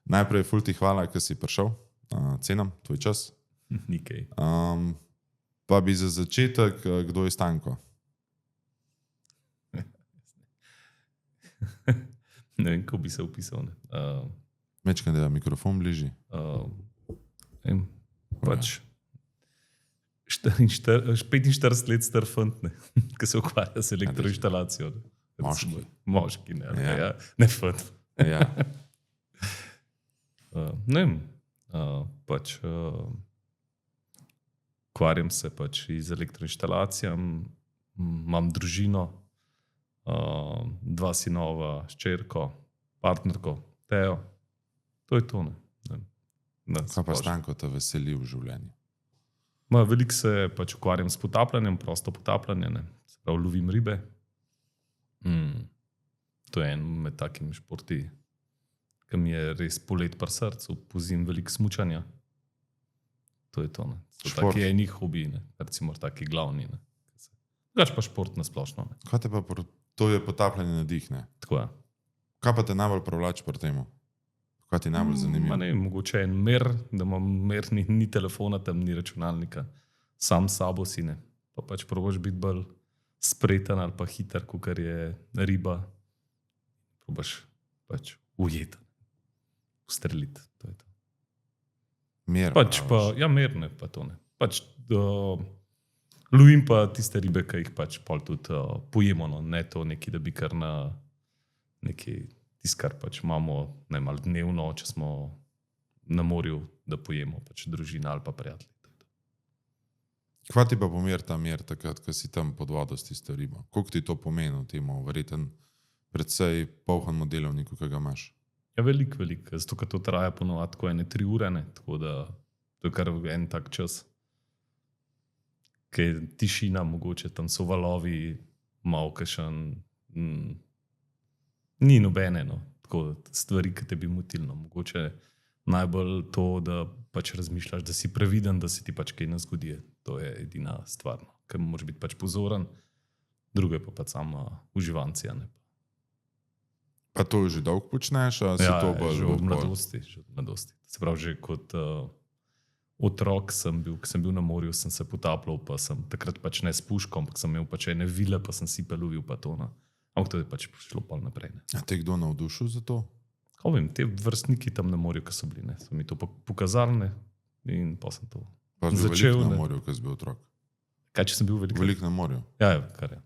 Najprej ful ti hvala, ker si prišel. Cenam tvoj čas. Nikaj. Pa bi za začetek, kdo je Stanko? Ne vem, kako bi se opisal. Mečkaj, da je mikrofon bližji. Pač 45 let star fant, ki se ukvarja z elektroinštalacijo. Moški. Moški, ne. Ja. Ne fant. Ja. Ne vem, pač ukvarjam se pač z elektroinštalacijami, imam družino, 2 sinova, hčerko, partnerko, Teo. To je to, ne. Kaj pa Stanko te veseli v življenju? Veliko se pač ukvarjam s potapljanjem, prosto potapljanje, ne. Se pravi, lovim ribe. To je en med takimi športi, ki mi je res polet pri srcu, pozim veliko smučanja. To je to, ne. Šport. Taki eni hobi, ne. Recimo taki glavni, ne. Drugače pa šport nasplošno, ne. Kaj te pa to je potapljanje nadihne? Tako je. Kaj pa te najbolj privlači pri temu? Kaj ti je najbolj zanimivo? Ne, mogoče en mer, da imam mer, ni telefona tam, ni računalnika. Sam s sabo si, ne. Pa pač probaš biti bolj spreten ali pa hiter, kakor je riba. Probaš pač ujeti, ustreliti. To je to. Mer. Pač pa, ja, merne pa to, ne. Pač lovim pa tiste ribe, ki jih pač pol tudi pojemo, no. Ne to neki, da bi kar na neki tisto, kar pač imamo, ne, malo dnevno, če smo na morju, da pojemo pač družina ali pa prijatelji. Kva ti pa pomer ta mer takrat, ko si tam pod vodo s tisto ribo? Koliko ti to pomeni temu verjeten predvsej polhan delovniku, ki ga imaš? Ja, veliko. Zato, ker to traja ponovadi tako 3 ure, ne. Tako da to je kar en tak čas, ki je tišina, mogoče tam so valovi, malo kakšen, ni nobene, no. Tako stvari, ki te bi motili, no. Mogoče najbolj to, da pač razmišljaš, da si previden, da se ti pač kaj ne zgodi. To je edina stvar, no. Ker moraš biti pač pozoren, drugo je pa pač sama uživancija, ne. Pa to že dolgo počneš, a si to bolj že od mladosti. Se pravi, že kot otrok sem bil na morju, sem se potapljal, pa sem takrat pač ne s puško, ampak sem imel pač ene vile, pa sem si lovil pa to, no. Ampak to je pač šlo pa naprej, ne. A te kdo navdušil za to? Kaj vem, te vrstniki tam na morju, ki so bili, ne, so mi to pokazali, ne, in pa sem to Pa si bil začel, veliko na ne. morju, ko si bil otrok? Kaj, če sem bil veliko? Veliko na morju? Ja, kar je.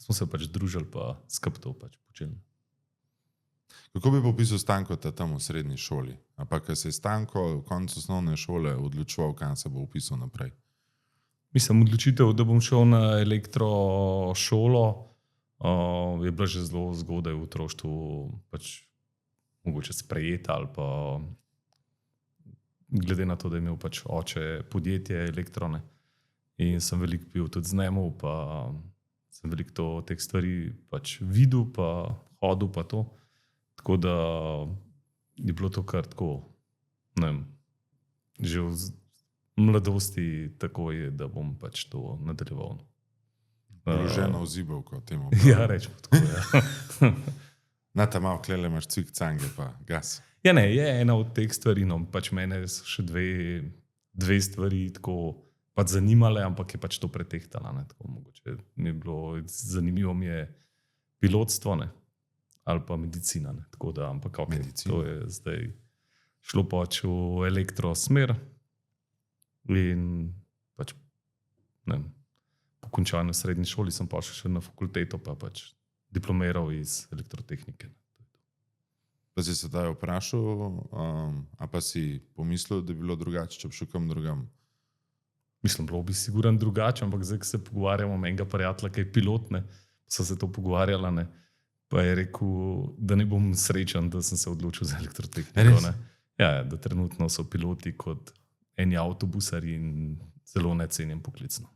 Smo se pač družili, pa skupaj to pač počeli. Kako bi popisal Stanko tam v srednji šoli? A pa, ko se je Stanko v koncu osnovne šole odločeval, kam se bo upisal naprej? Mislim, odločitev, da bom šel na elektrošolo, je bila že zelo zgodaj v otroštvu, pač mogoče sprejeta ali pa glede na to, da je imel pač oče podjetje elektrone in sem veliko bil tudi z njemu, pa sem veliko teh stvari pač videl, pa hodil pa to. Tako da je bilo to kar tako, ne vem, že v mladosti tako je, da bom pač to nadaljeval. Vloženo v zibelko temu. Ja, rečemo tako, ja. Na ta malo klele imaš cvik cange pa gas. Ja, ne, je ena od teh stvari, no, pač mene so še dve stvari tako pač zanimale, ampak je pač to pretehtala, ne, tako mogoče mi je bilo, zanimivo mi je pilotstvo, ne, ali pa medicina, ne, tako da, ampak ok, to je zdaj šlo pač v elektro smer in pač, ne vem, po končanju srednje šoli sem pa še na fakulteto, pa pač diplomiral iz elektrotehnike. Pa si se daj vprašal, a pa si pomislil, da bi bilo drugače, če bi šel kam drugam? Mislim, bilo bi sigurno drugače, ampak zdaj, ko se pogovarjamo, enega prijatelja, ki je pilot, ne, so se to pogovarjala, ne, pa je rekel, da ne bom srečen, da sem se odločil za elektrotehniko. Ne. Ja, da trenutno so piloti kot eni avtobusari in zelo necenjen poklicno.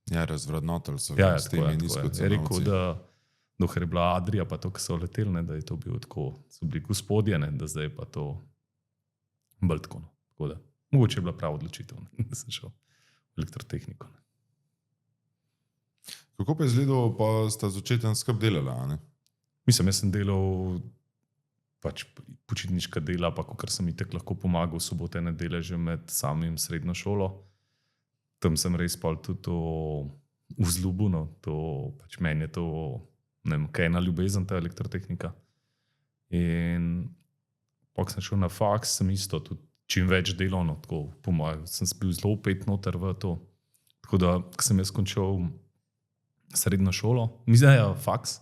Ja, razvrednotili so ja, s temi nizkocenovci. Je rekel, da dokler je bila Adria, pa to, ki so leteli, ne, da je to bil tako, so bili gospodje, ne, da zdaj pa to bolj tako. No. Tako da, mogoče je bila prava odločitev, ne, da sem šel v elektrotehniko. Ne. Kako pa je izgledalo, pa sta z očetom skupaj delala, ne? Mislim, jaz sem delal pač počitniška dela, pa kar sem itek lahko pomagal, sobote, nedelje že med samim srednjo šolo. Tam sem res pol tudi to vzljubil, no. Pač meni je to, ne vem, kaj ena ljubezen, ta elektrotehnika. In pak sem šel na faks, sem isto tudi čim več delal, no, tako po mojem, sem bil zelo pet noter v to. Tako da, ko sem jaz končal srednjo šolo, mislim, faks,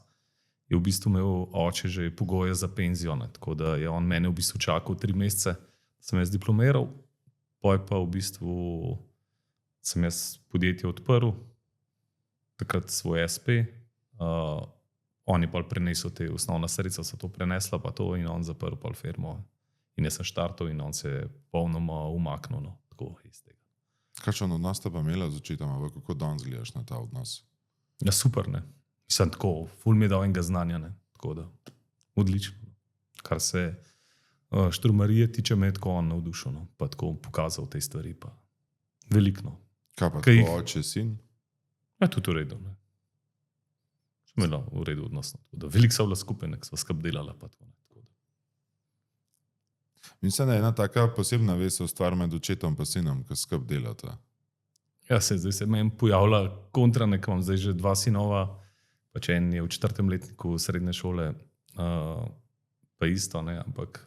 je v bistvu imel oče že pogoje za penzijo, ne. Tako da je on mene v bistvu čakal 3 mesece, sem jaz diplomiral, poj pa v bistvu sem jaz podjetje odprl, takrat svoj SP, on je pol prenesel te osnovna sredstva, so to prenesla pa to in on zaprl pol firmo. In jaz sem štartal in on se je polnoma umaknil, no, tako iz tega. Kakšen odnos sta pa imela z očetoma, kako danes gledaš na ta odnos? Ja, super, ne. Sem tako, ful mi je dal enega znanja, ne. Tako da, odlično. Kar se šturmarije tiče, me je tako on navdušil, no. Pa tako pokazal te stvari, pa veliko. Kaj pa tvoj oče, sin? Ja, tudi v redu, ne. Sem imela v redu odnos. Veliko so bila skupaj, nek sva skup delala, pa tako, ne. Mislim, da je ena taka posebna vesel stvar med očetom pa sinom, ko skup delata. Ja, zdaj se meni pojavlja kontra, nek imam zdaj že 2 sinova, pač en je v 4. letniku srednje šole, pa isto, ne, ampak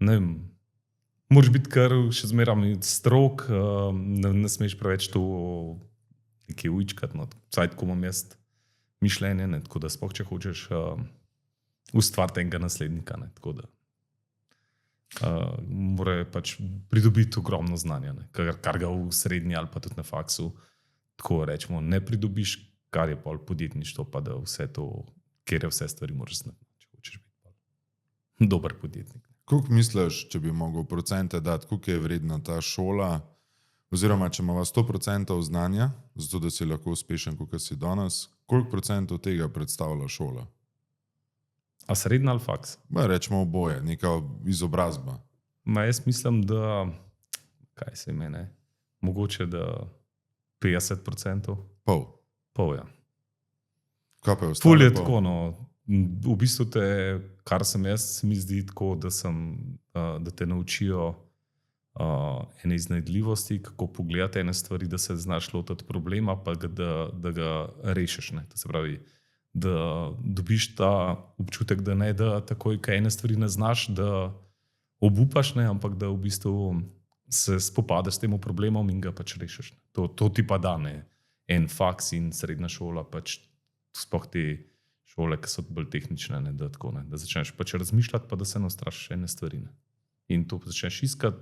ne vem, moraš biti kar še zmeraj strog, ne smeš preveč to nekaj ujčkati, no, vsaj tako imam jaz mišljenje, ne, tako da sploh, če hočeš ustvariti enega naslednika, ne, tako da mora pač pridobiti ogromno znanja, ne, kar ga v srednji ali pa tudi na faksu, tako rečemo, ne pridobiš, kar je pol podjetništvo, pa da vse to, kjer je vse stvari moraš znati, če hočeš biti dober podjetnik. Koliko misliš, če bi mogel procente dati, koliko je vredna ta šola, oziroma če imava 100% znanja, zato da si lahko uspešen, kot si danes, koliko procentov tega predstavlja šola? A srednja ali faks? Rečemo oboje, neka izobrazba. Jaz mislim, da, kaj se mene, mogoče da 50%. Pol, ja. Kaj pa je ostalo? Ful je tako, no. V bistvu te, kar sem jaz, mi zdi tako, da te naučijo ene iznajdljivosti, kako pogledati ene stvari, da se znaš lotiti problema, pa da ga rešiš, ne. To se pravi, da dobiš ta občutek, da ne da takoj, kaj ene stvari ne znaš, da obupaš, ne, ampak da v bistvu se spopadaš s tem problemom in ga pač rešiš. To ti pa da, ne. En faks in srednja šola, pač sploh te šole, ki so bolj tehnične, ne, da tako, ne, da začneš pač razmišljati, pa da se ne ustrašiš ene stvari, ne. In to začneš iskati,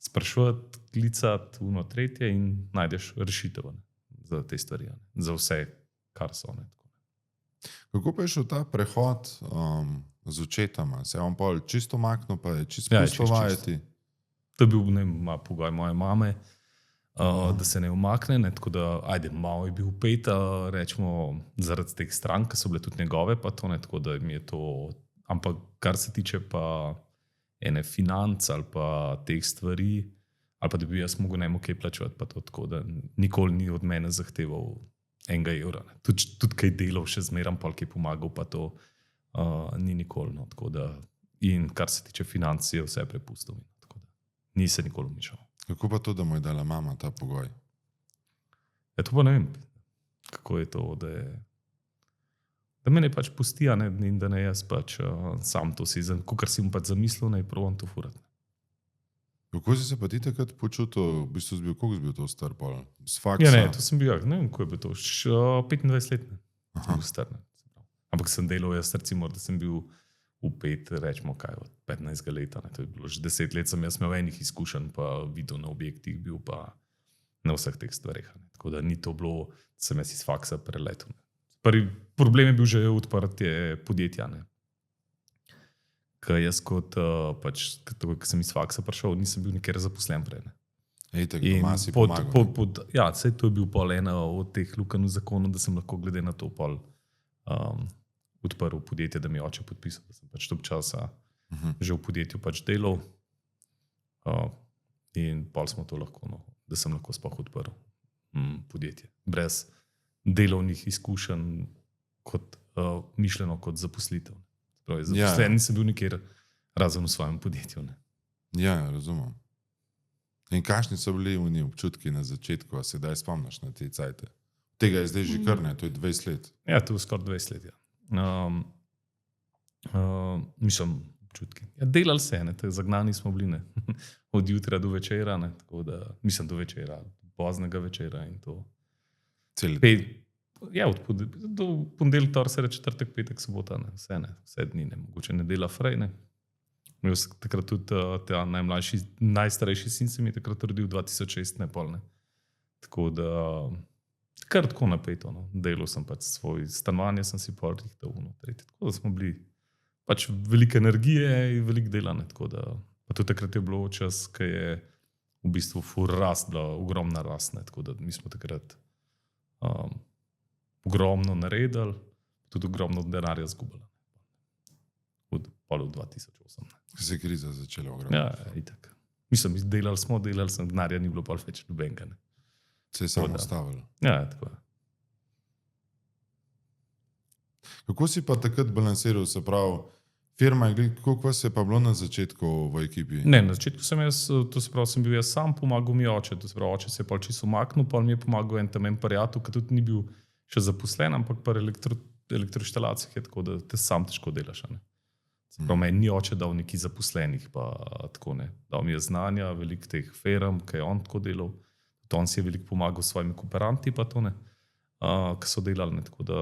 sprašovati, klicati, uno, tretje in najdeš rešitev, ne, za te stvari, ne, za vse, kar so, ne. Kako pa je šel ta prehod z očetoma? Se je on pol čisto maknil, pa je čisto pustil vajeti? To je bil, ne vem, pogoj moje mame, da se ne umakne, ne, tako da, malo je bil pet, rečemo, zaradi teh strank, ki so bile tudi njegove, pa to ne, tako da mi je to, ampak kar se tiče pa ene financ ali pa teh stvari, ali pa da bi jaz mogel njemu kaj plačevati, pa to tako, da nikoli ni od mene zahteval enega evra. Tudi kaj delal, še zmeram pol kaj pomagal, pa to ni nikoli, no, tako da, in kar se tiče financ, je vse prepustil, tako da ni se nikoli vmešal. Kako pa to, da mu je dala mama ta pogoj? Ja, to pa ne vem, kako je to, da me ne pač pusti, ne, in da ne jaz pač sam to si, kakor si mu pač zamislil, ne probam to furati. Kako si se pa ti takrat počutil, v bistvu bil, koliko si bil to star pol? Z faksa? Ja, ne, to sem bil, ne vem, ko je bil to, 25 let, ne, sem bil star, ne. Ampak sem delal jaz, recimo, da sem bil v 5, rečemo kaj, od 15 leta, ne, to je bilo že 10 let, sem jaz imel enih izkušenj, pa videl na objektih bil, pa na vseh teh stvareh, ne. Tako da ni to bilo, sem jaz iz faksa preletel, ne. Prvi problem je bil že odprtje podjetja, ne. Ker jaz kot, pač, ko sem iz faksa prišel, nisem bil nikjer zaposlen prej, ne. Ejte, doma si pomagal. Ja, saj to je bil pol ena od teh lukenj v zakonu, da sem lahko glede na to pol odprl podjetje, da mi je oče podpisal, da sem pač toliko časa že v podjetju pač delal in pol smo to lahko, no, da sem lahko sploh odprl podjetje. Brez delovnih izkušenj kot mišljeno kot zaposlitev. Pravi, zaposlen nisem bil nikjer razen v svojem podjetju. Ne. Ja, razumem. In kakšni so bili v njih občutki na začetku, a se daj spomniš na te cajte? Tega je zdaj že kar ne, to je 20 let. Ja, to je skoraj 20 let. Ja. Mislim, občutki. Ja, delali se, zagnani smo bili ne. Od jutra do večera, ne. Tako da, mislim do večera, poznega večera in to. Ja, do ponedeljka, torek, sreda, četrtek, petek, sobota, ne. Vse dni, ne. Mogoče nedela frej, ne. Takrat tudi ta najstarejši sin se mi je takrat rodil 2006, ne pol, ne. Tako da, kar tako napeto, no. Delal sem pač svoj stanovanje, sem si pol rihtal vnotri. Tako da smo bili pač velike energije in veliko dela, ne. Tako da, pa tudi takrat je bilo čas, ki je v bistvu ful rast, bila ogromna rast, ne. Tako da mi smo takrat ogromno naredili, tudi ogromno denarja zgubili. Od pol 2008. Se je kriza začela ogromno. Ja, itak. Mislim, delali smo, denarja ni bilo pol več nobenega, ne. Se je samo stavilo. Ja, tako je. Kako si pa takrat balansiral, se pravi, firma je, koliko vas je pa bilo na začetku v ekipi? Ne, na začetku sem jaz, to se pravi, sem bil jaz sam, pomagal mi oče, to se pravi, oče se je pol čisto umaknil, pol mi je pomagal en tam en prijatelj, ki tudi ni bil še zaposlen, ampak pa elektroinštalacijah je tako, da te sam težko delaš, ne. Prav meni ni oče dal nekih zaposlenih, pa tako ne. Dal mi je znanja, veliko teh firm, ki je on tako delal. On si je veliko pomagal s svojimi kooperanti, pa to ne, ki so delali, ne. Tako da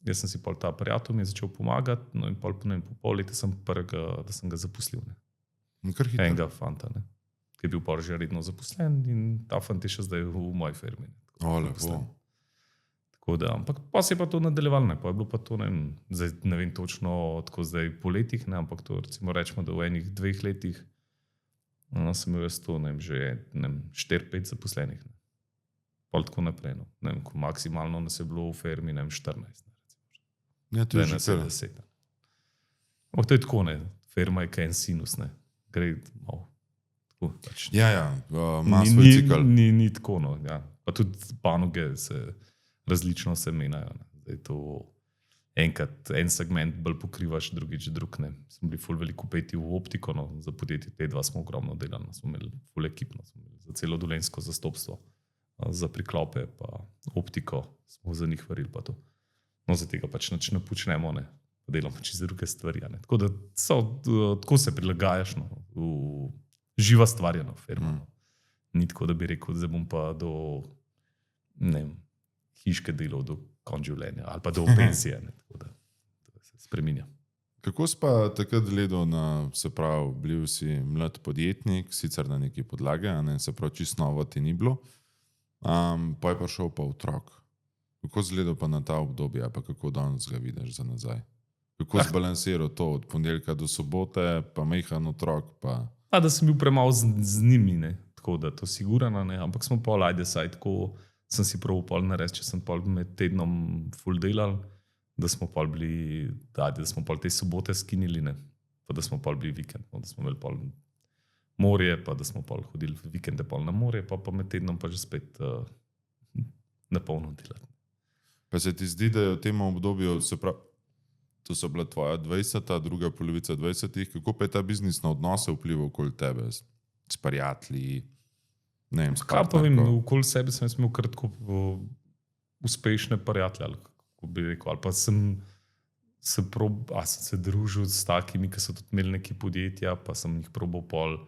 jaz sem si pol ta prijatelj mi je začel pomagati, no in pol pol leta sem prvega, da sem ga zaposlil, ne. Enega fanta, ne. Ki je bil pol že redno zaposlen in ta fant je še zdaj v moji firmi. Lepo. Tako da, ampak pa se je pa to nadaljevalo, ne. Pa je bilo pa to, ne vem točno tako zdaj po letih, ne, ampak to recimo rečemo, da v enih 2 letih sem imel jaz to, ne vem, že 4-5 zaposlenih, ne. Pol tako naprej, no. Ne vem, maksimalno nas je bilo v firmi, ne vem, 14. Ja, to je že kar. 10. Ampak to je tako, ne. Firma je kaj en sinus, ne. Gre malo. Tako, pač. Ja, ima svoj cikl. Ni tako, no, ja. Pa tudi panoge se različno se menjajo, ne. Zdaj to enkrat en segment bolj pokrivaš, drugič drug, ne. Smo bili ful veliko upeti v optiko, no. Za podjetje T2 smo ogromno delali, smo imeli ful ekipno, smo imeli za celo dolenjsko zastopstvo, za priklope, pa optiko smo za njih varili, pa to. No, za tega pač nič ne počnemo, ne. Delamo pač iz druge stvari, ne. Tako da tako se prilagajaš, no, živa stvar je, no, firma. Ni tako, da bi rekel, da bom pa do, ne vem, hiške delal do konca življenja ali pa do pensije, ne. Tako da se spreminja. Kako si pa takrat gledal na, se pravi, bil si mlad podjetnik, sicer na neki podlage, a ne, se pravi, čisto novo ti ni bilo, pa je prišel pa otrok. Kako si gledal pa na ta obdobje, pa kako danes ga vidiš za nazaj? Kako si balansiral to od ponedeljka do sobote, pa majhen otrok, pa... Da sem bil premalo z njimi, ne. Tako da to sigurno, ne. Ampak smo pol, saj tako sem si prav pol naredil, če sem pol med tednom ful delal, da smo pol bili, da smo pol te sobote skinili, ne. Pa da smo pol bili vikend, da smo imeli pol morje, pa da smo pol hodili v vikende pol na morje, pa med tednom pa že spet na polno delati. Pa se ti zdi, da je v tem obdobju, se pravi, to so bila tvoja 20, druga polovica 20, kako pa je ta biznis na odnose vplival okoli tebe, s prijatelji, ne vem, s Kaj pa vem, partnerko? okoli sebe sem imel kratko uspešne prijatelje, ali kako bi rekel, ali pa sem se družil s takimi, ki so tudi imeli neki podjetja, pa sem jih probal pol.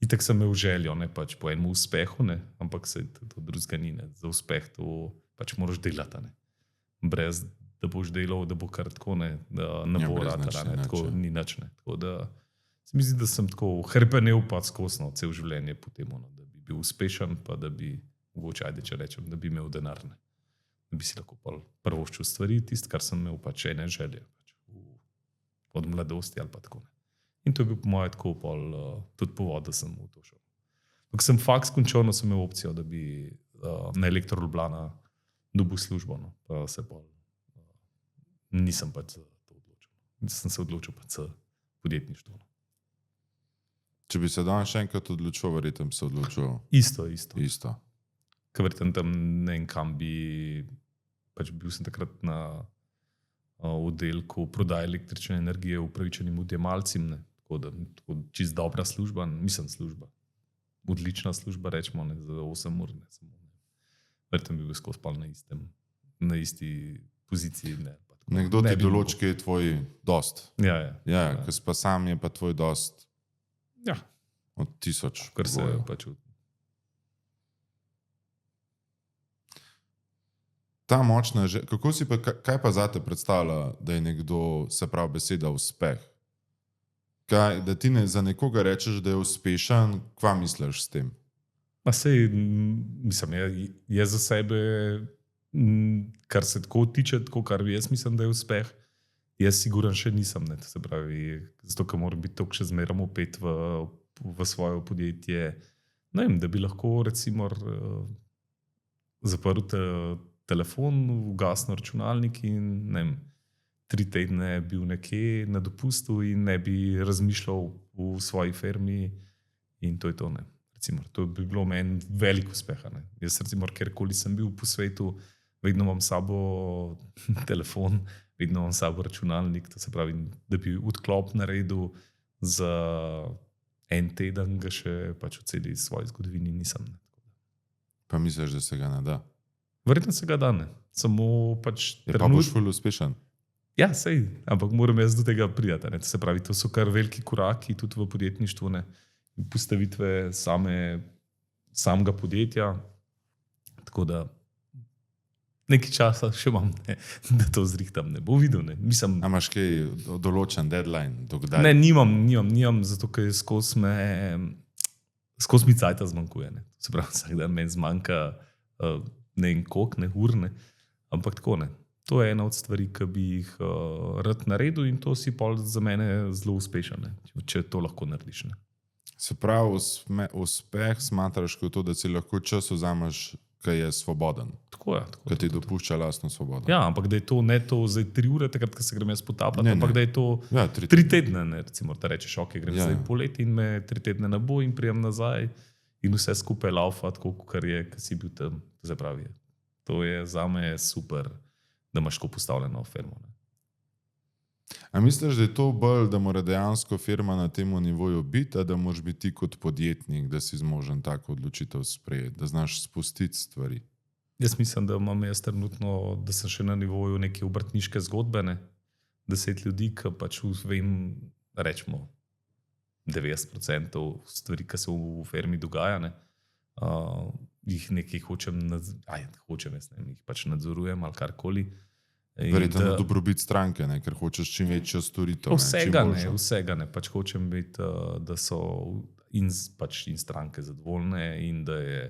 Itak sem imel željo, ne, pač po enem uspehu, ne, ampak se to drugega ni, ne. Za uspeh to pač moraš delati, ne. Brez da boš delal, da bo kar tako, ne, da ne bo ratala, ne, tako ni nič, ne. Tako da se mi zdi, da sem tako hrepenel pa skosno cel življenje po tem, no, da bi bil uspešen, pa da bi, mogoče ajde, če rečem, da bi imel denar, ne. Da bi si lahko prvoščil stvari, tisto, kar sem imel pač ene želje, pač od mladosti ali pa tako, ne. In to je bil po moje tako tudi povod, da sem v to šel. Ko sem faks končal, sem imel opcijo, da bi na Elektro Ljubljana dobil službo, no, pa se pol nisem pač za to odločil. Sem se odločil pač za podjetništvo. No. Če bi se danes še enkrat odločil, verjetno bi se odločil Isto. Ker verjetno tam ne vem kam bi, pač bil sem takrat na oddelku prodaje električne energije upravičenim odjemalcem. Tako da čist dobra služba, mislim služba. Odlična služba, rečemo, ne, za 8 ur. Verjetno bi bil skozi pol na isti poziciji. Ne, nekdo ti določi, kaj je tvoj dost. Ja. Ker pa sam je pa tvoj dost Ja. od 1000. Kar se pač Ta močna kako si pa, kaj pa zate predstavlja, da je nekdo, se pravi beseda uspeh? Kaj, da ti za nekoga rečeš, da je uspešen, kva misliš s tem? Pa sej, mislim, je za sebe, kar se tako tiče, tako kar jaz mislim, da je uspeh, jaz siguran še nisem. Ne, se pravi, zato, ker moram biti toliko še zmeraj upet v svoje podjetje. Ne vem, da bi lahko recimo zaprl telefon, ugasnil računalnik in ne vem, 3 tedne bil nekje na dopustu in ne bi razmišljal v svoji firmi in to je to. Ne. Recimo, to bi bilo meni veliko uspeha. Ne. Jaz recimo, kjerkoli sem bil po svetu, vedno imam sabo telefon, vedno imam sabo računalnik, to se pravi, da bi odklop naredil za en teden, ga še pač v celi svoji zgodovini nisem. Ne. Pa misliš, da se ga ne da? Verjetno se ga da, ne. Samo pač pa boš ful uspešen. Ja, sej, ampak moram jaz do tega prijeti. Ne. Se pravi, to so kar veliki koraki tudi v podjetništvu, ne. Postavitve samega podjetja. Tako da nekaj časa še imam, ne, da to zrihtam. Ne bo videl. Ne. Mislim, a imaš kaj določen deadline? Dokdaj? Ne, nimam, zato ker skozi mi cajta zmanjkuje. Ne. Se pravi, vsak dan meni zmanjka ne vem koliko, ne ur, ne. Ampak tako ne. To je ena od stvari, ki bi jih rad naredil in to si pol za mene zelo uspešen, ne. Če to lahko narediš. Ne. Se pravi, uspeh smatraš kot to, da si lahko čas vzameš, ki je svoboden. Tako je. Ki ti dopušča lastno svobodo. Ja, ampak da je to ne to zdaj 3 ure, takrat, ko se grem jaz potapljati, ampak da je to 3 tedne. Ne, recimo, da rečeš, ok, grem zdaj poleti in me 3 tedne ne bo in prijem nazaj in vse skupaj laufa, tako kar je, ki si bil tam. Se pravi, to je zame super, da imaš tako postavljeno firmo. Ne. A misliš, da je to bolj, da mora dejansko firma na tem nivoju biti, a da moraš biti ti kot podjetnik, da si zmožen tako odločitev sprejeti, da znaš spustiti stvari? Jaz mislim, da imam jaz trenutno, da sem še na nivoju neke obrtniške zgodbe, ne. 10 ljudi, ki pač vem, rečemo, 90% stvari, ki se v firmi dogaja, ne. Jih nekaj hočem, jaz ne, jih pač nadzorujem ali karkoli. Verjetno na dobrobit stranke, ne? Ker hočeš čim večjo storitev. Vsega ne. Pač hočem biti, da so in stranke zadovoljne in da je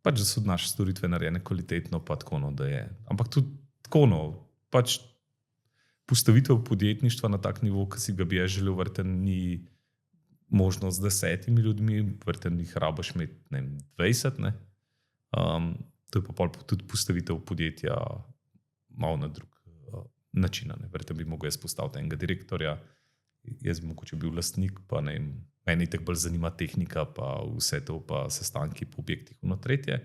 pač, da so naše storitve narejene kvalitetno, pa tako, no, da je. Ampak tudi tako, no, pač postavitev podjetništva na tak nivo, ki si ga bi jaz želel, verjetno ni možno z 10 ljudmi, verjetno jih rabiš imeti, ne vem, 20, ne. To je pa tudi postavitev podjetja malo na drug način. Verjetno bi mogel jaz postaviti enega direktorja, jaz bi mogoče bil lastnik, pa ne vem, meni tako bolj zanima tehnika, pa vse to, pa sestanki po objektih v tretje.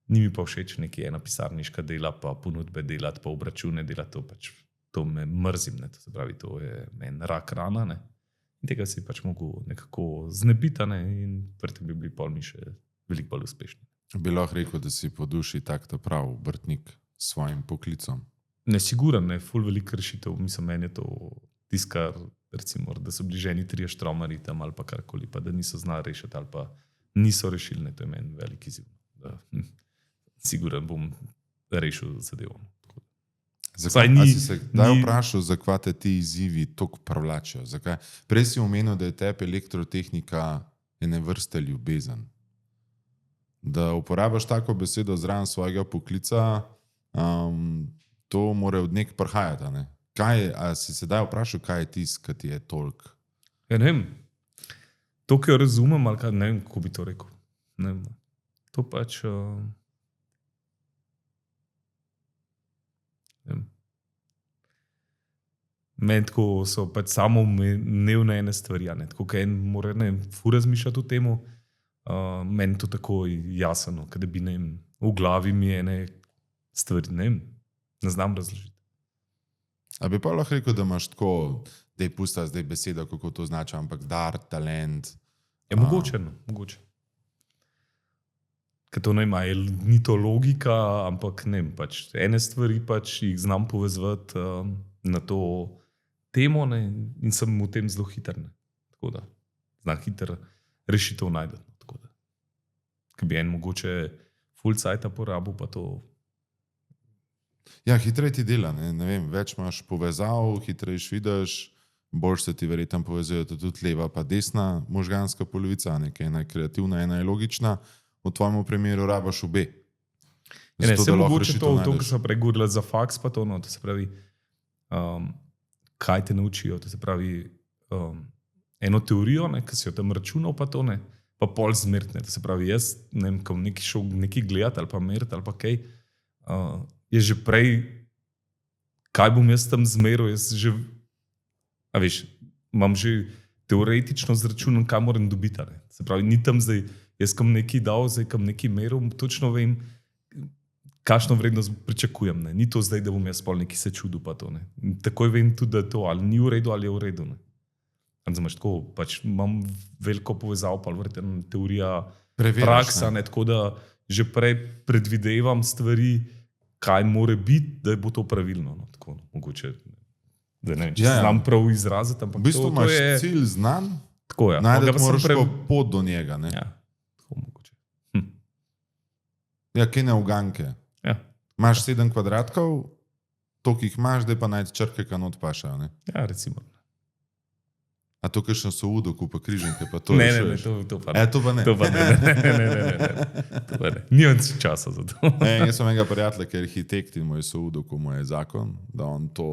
Ni mi pa všeč nekaj ena pisarniška dela, pa ponudbe delati, pa obračune delati, to pač, to me mrzim, ne. To se pravi, to je meni rak rana, ne. In tega si pač mogel nekako znebiti, ne, in verjetno bi bili pol mi še veliko bolj uspešni. Bi lahko rekel, da si po duši tak prav obrtnik s svojim poklicom? Ne, siguran, ne, ful veliko rešitev. Mislim, meni je to tiskar, recimo, da so bili ženi 3 štromari tam ali pa karkoli, pa da niso znali rešiti ali pa niso rešili, ne, to je meni velik izziv. Siguran bom rešil zadevo. Zakaj si se vprašal, zakaj te ti izzivi toliko privlačijo? Prej si omenil, da je tebi elektrotehnika ene vrste ljubezen. Da uporabiš tako besedo zraven svojega poklica, to mora od nek prihajati. Ne? A si sedaj vprašal, kaj je tisto, ki ti je toliko? Ja, ne vem. To, ki jo razumem, ali kaj, ne vem, kako bi to rekel. Ne vem. To pač... Meni tako so pač samo umevne ene stvari, ne. Tako, kaj en mora ful razmišljati o temu, meni to tako jasno, kada bi, ne vem, v glavi mi ene stvari, ne vem, ne znam razložiti. A bi pa lahko rekel, da imaš tako, da je pusta zdaj beseda, kako to znači, ampak dar, talent. Je mogoče, no, mogoče. Ker to ne ima, ni to logika, ampak ne vem, pač ene stvari pač jih znam povezati na to temo, ne, in sem v tem zelo hiter. Ne. Tako da znam hiter rešitev najdeti. No, tako da. Ker bi en mogoče full cajta porabil, pa to. Ja, hitreje ti dela, ne vem, več imaš povezav, hitrejš vidiš, bolj se ti verjetno povezuje tudi leva pa desna možganska polovica, nekaj ena je kreativna, ena je logična, v tvojem primeru rabaš obe. Ne, se mogoče to, kar sem prej govorila za faks, pa to, no, to se pravi, kaj te naučijo, to se pravi, eno teorijo, ne, ki si jo tam računal, pa to ne, pa pol zmertne, to se pravi, jaz, ne vem, ko neki šel nekaj gledati ali pa meriti ali pa kaj, je že prej, kaj bom jaz tam zmeril, jaz že, a veš, imam že teoretično zračunan, kaj moram dobiti, ne. Se pravi, ni tam zdaj, jaz kam nekaj dal, zdaj kam nekaj meril, točno vem, kakšno vrednost pričakujem, ne. Ni to zdaj, da bom jaz pol nekaj se čudil, pa to, ne. Takoj vem tudi, da to ali ni v redu, ali je v redu, ne. Razumeš, tako, pač imam veliko povezav, pa verjetno teorija, praksa, ne, tako da že prej predvidevam stvari, kaj more biti, da bo to pravilno, no, tako, mogoče, da ne vem, če znam prav izraziti, ampak v bistvu imaš cilj znan, tako je. Najdete moraš pa pot do njega, ne. Ja, tako mogoče. Ja, kaj ne uganke. Ja. Imaš 7 kvadratkov, toliko jih imaš, da pa najti črke, kaj not pašajo, ne. Ja, recimo. A to kakšno so udoku, pa križanke, pa to ne, rešuješ? To pa ne. To pa ne. To pa ne. To pa ne. Nimam časa za to. Jaz sem enega prijatelja, ki je arhitekt in moj soudoku, moj je zakon, da on to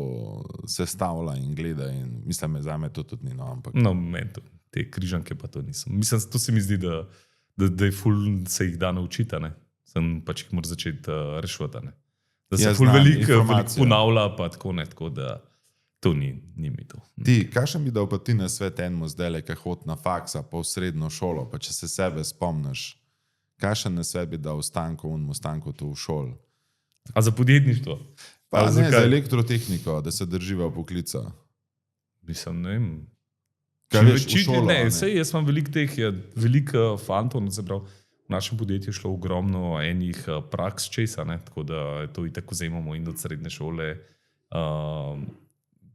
sestavlja in gleda in mislim, za me to tudi ni, no, ampak. No, meni to, te križanke pa to nisem. Mislim, to se mi zdi, da je ful se jih da naučiti, ne. Sem pač jih mora začeti rešvati, ne. Da se ful veliko ponavlja, pa tako ne, tako da to ni mi to. Ti, kakšen bi dal pa ti na svet enemu zdajle, ki hodi na faksa, pa v srednjo šolo, pa če se sebe spomniš, kakšen na svet bi dal Stanku to v šoli? A za podjetništvo? Pa ne, za elektrotehniko, da se drživa poklica. Mislim, ne vem. Kaj veš, v šolo? Ne, sej, jaz imam veliko fantov, no, se pravi, v našem podjetju je šlo ogromno enih praks česa, ne, tako da to itak vzemamo in od srednje šole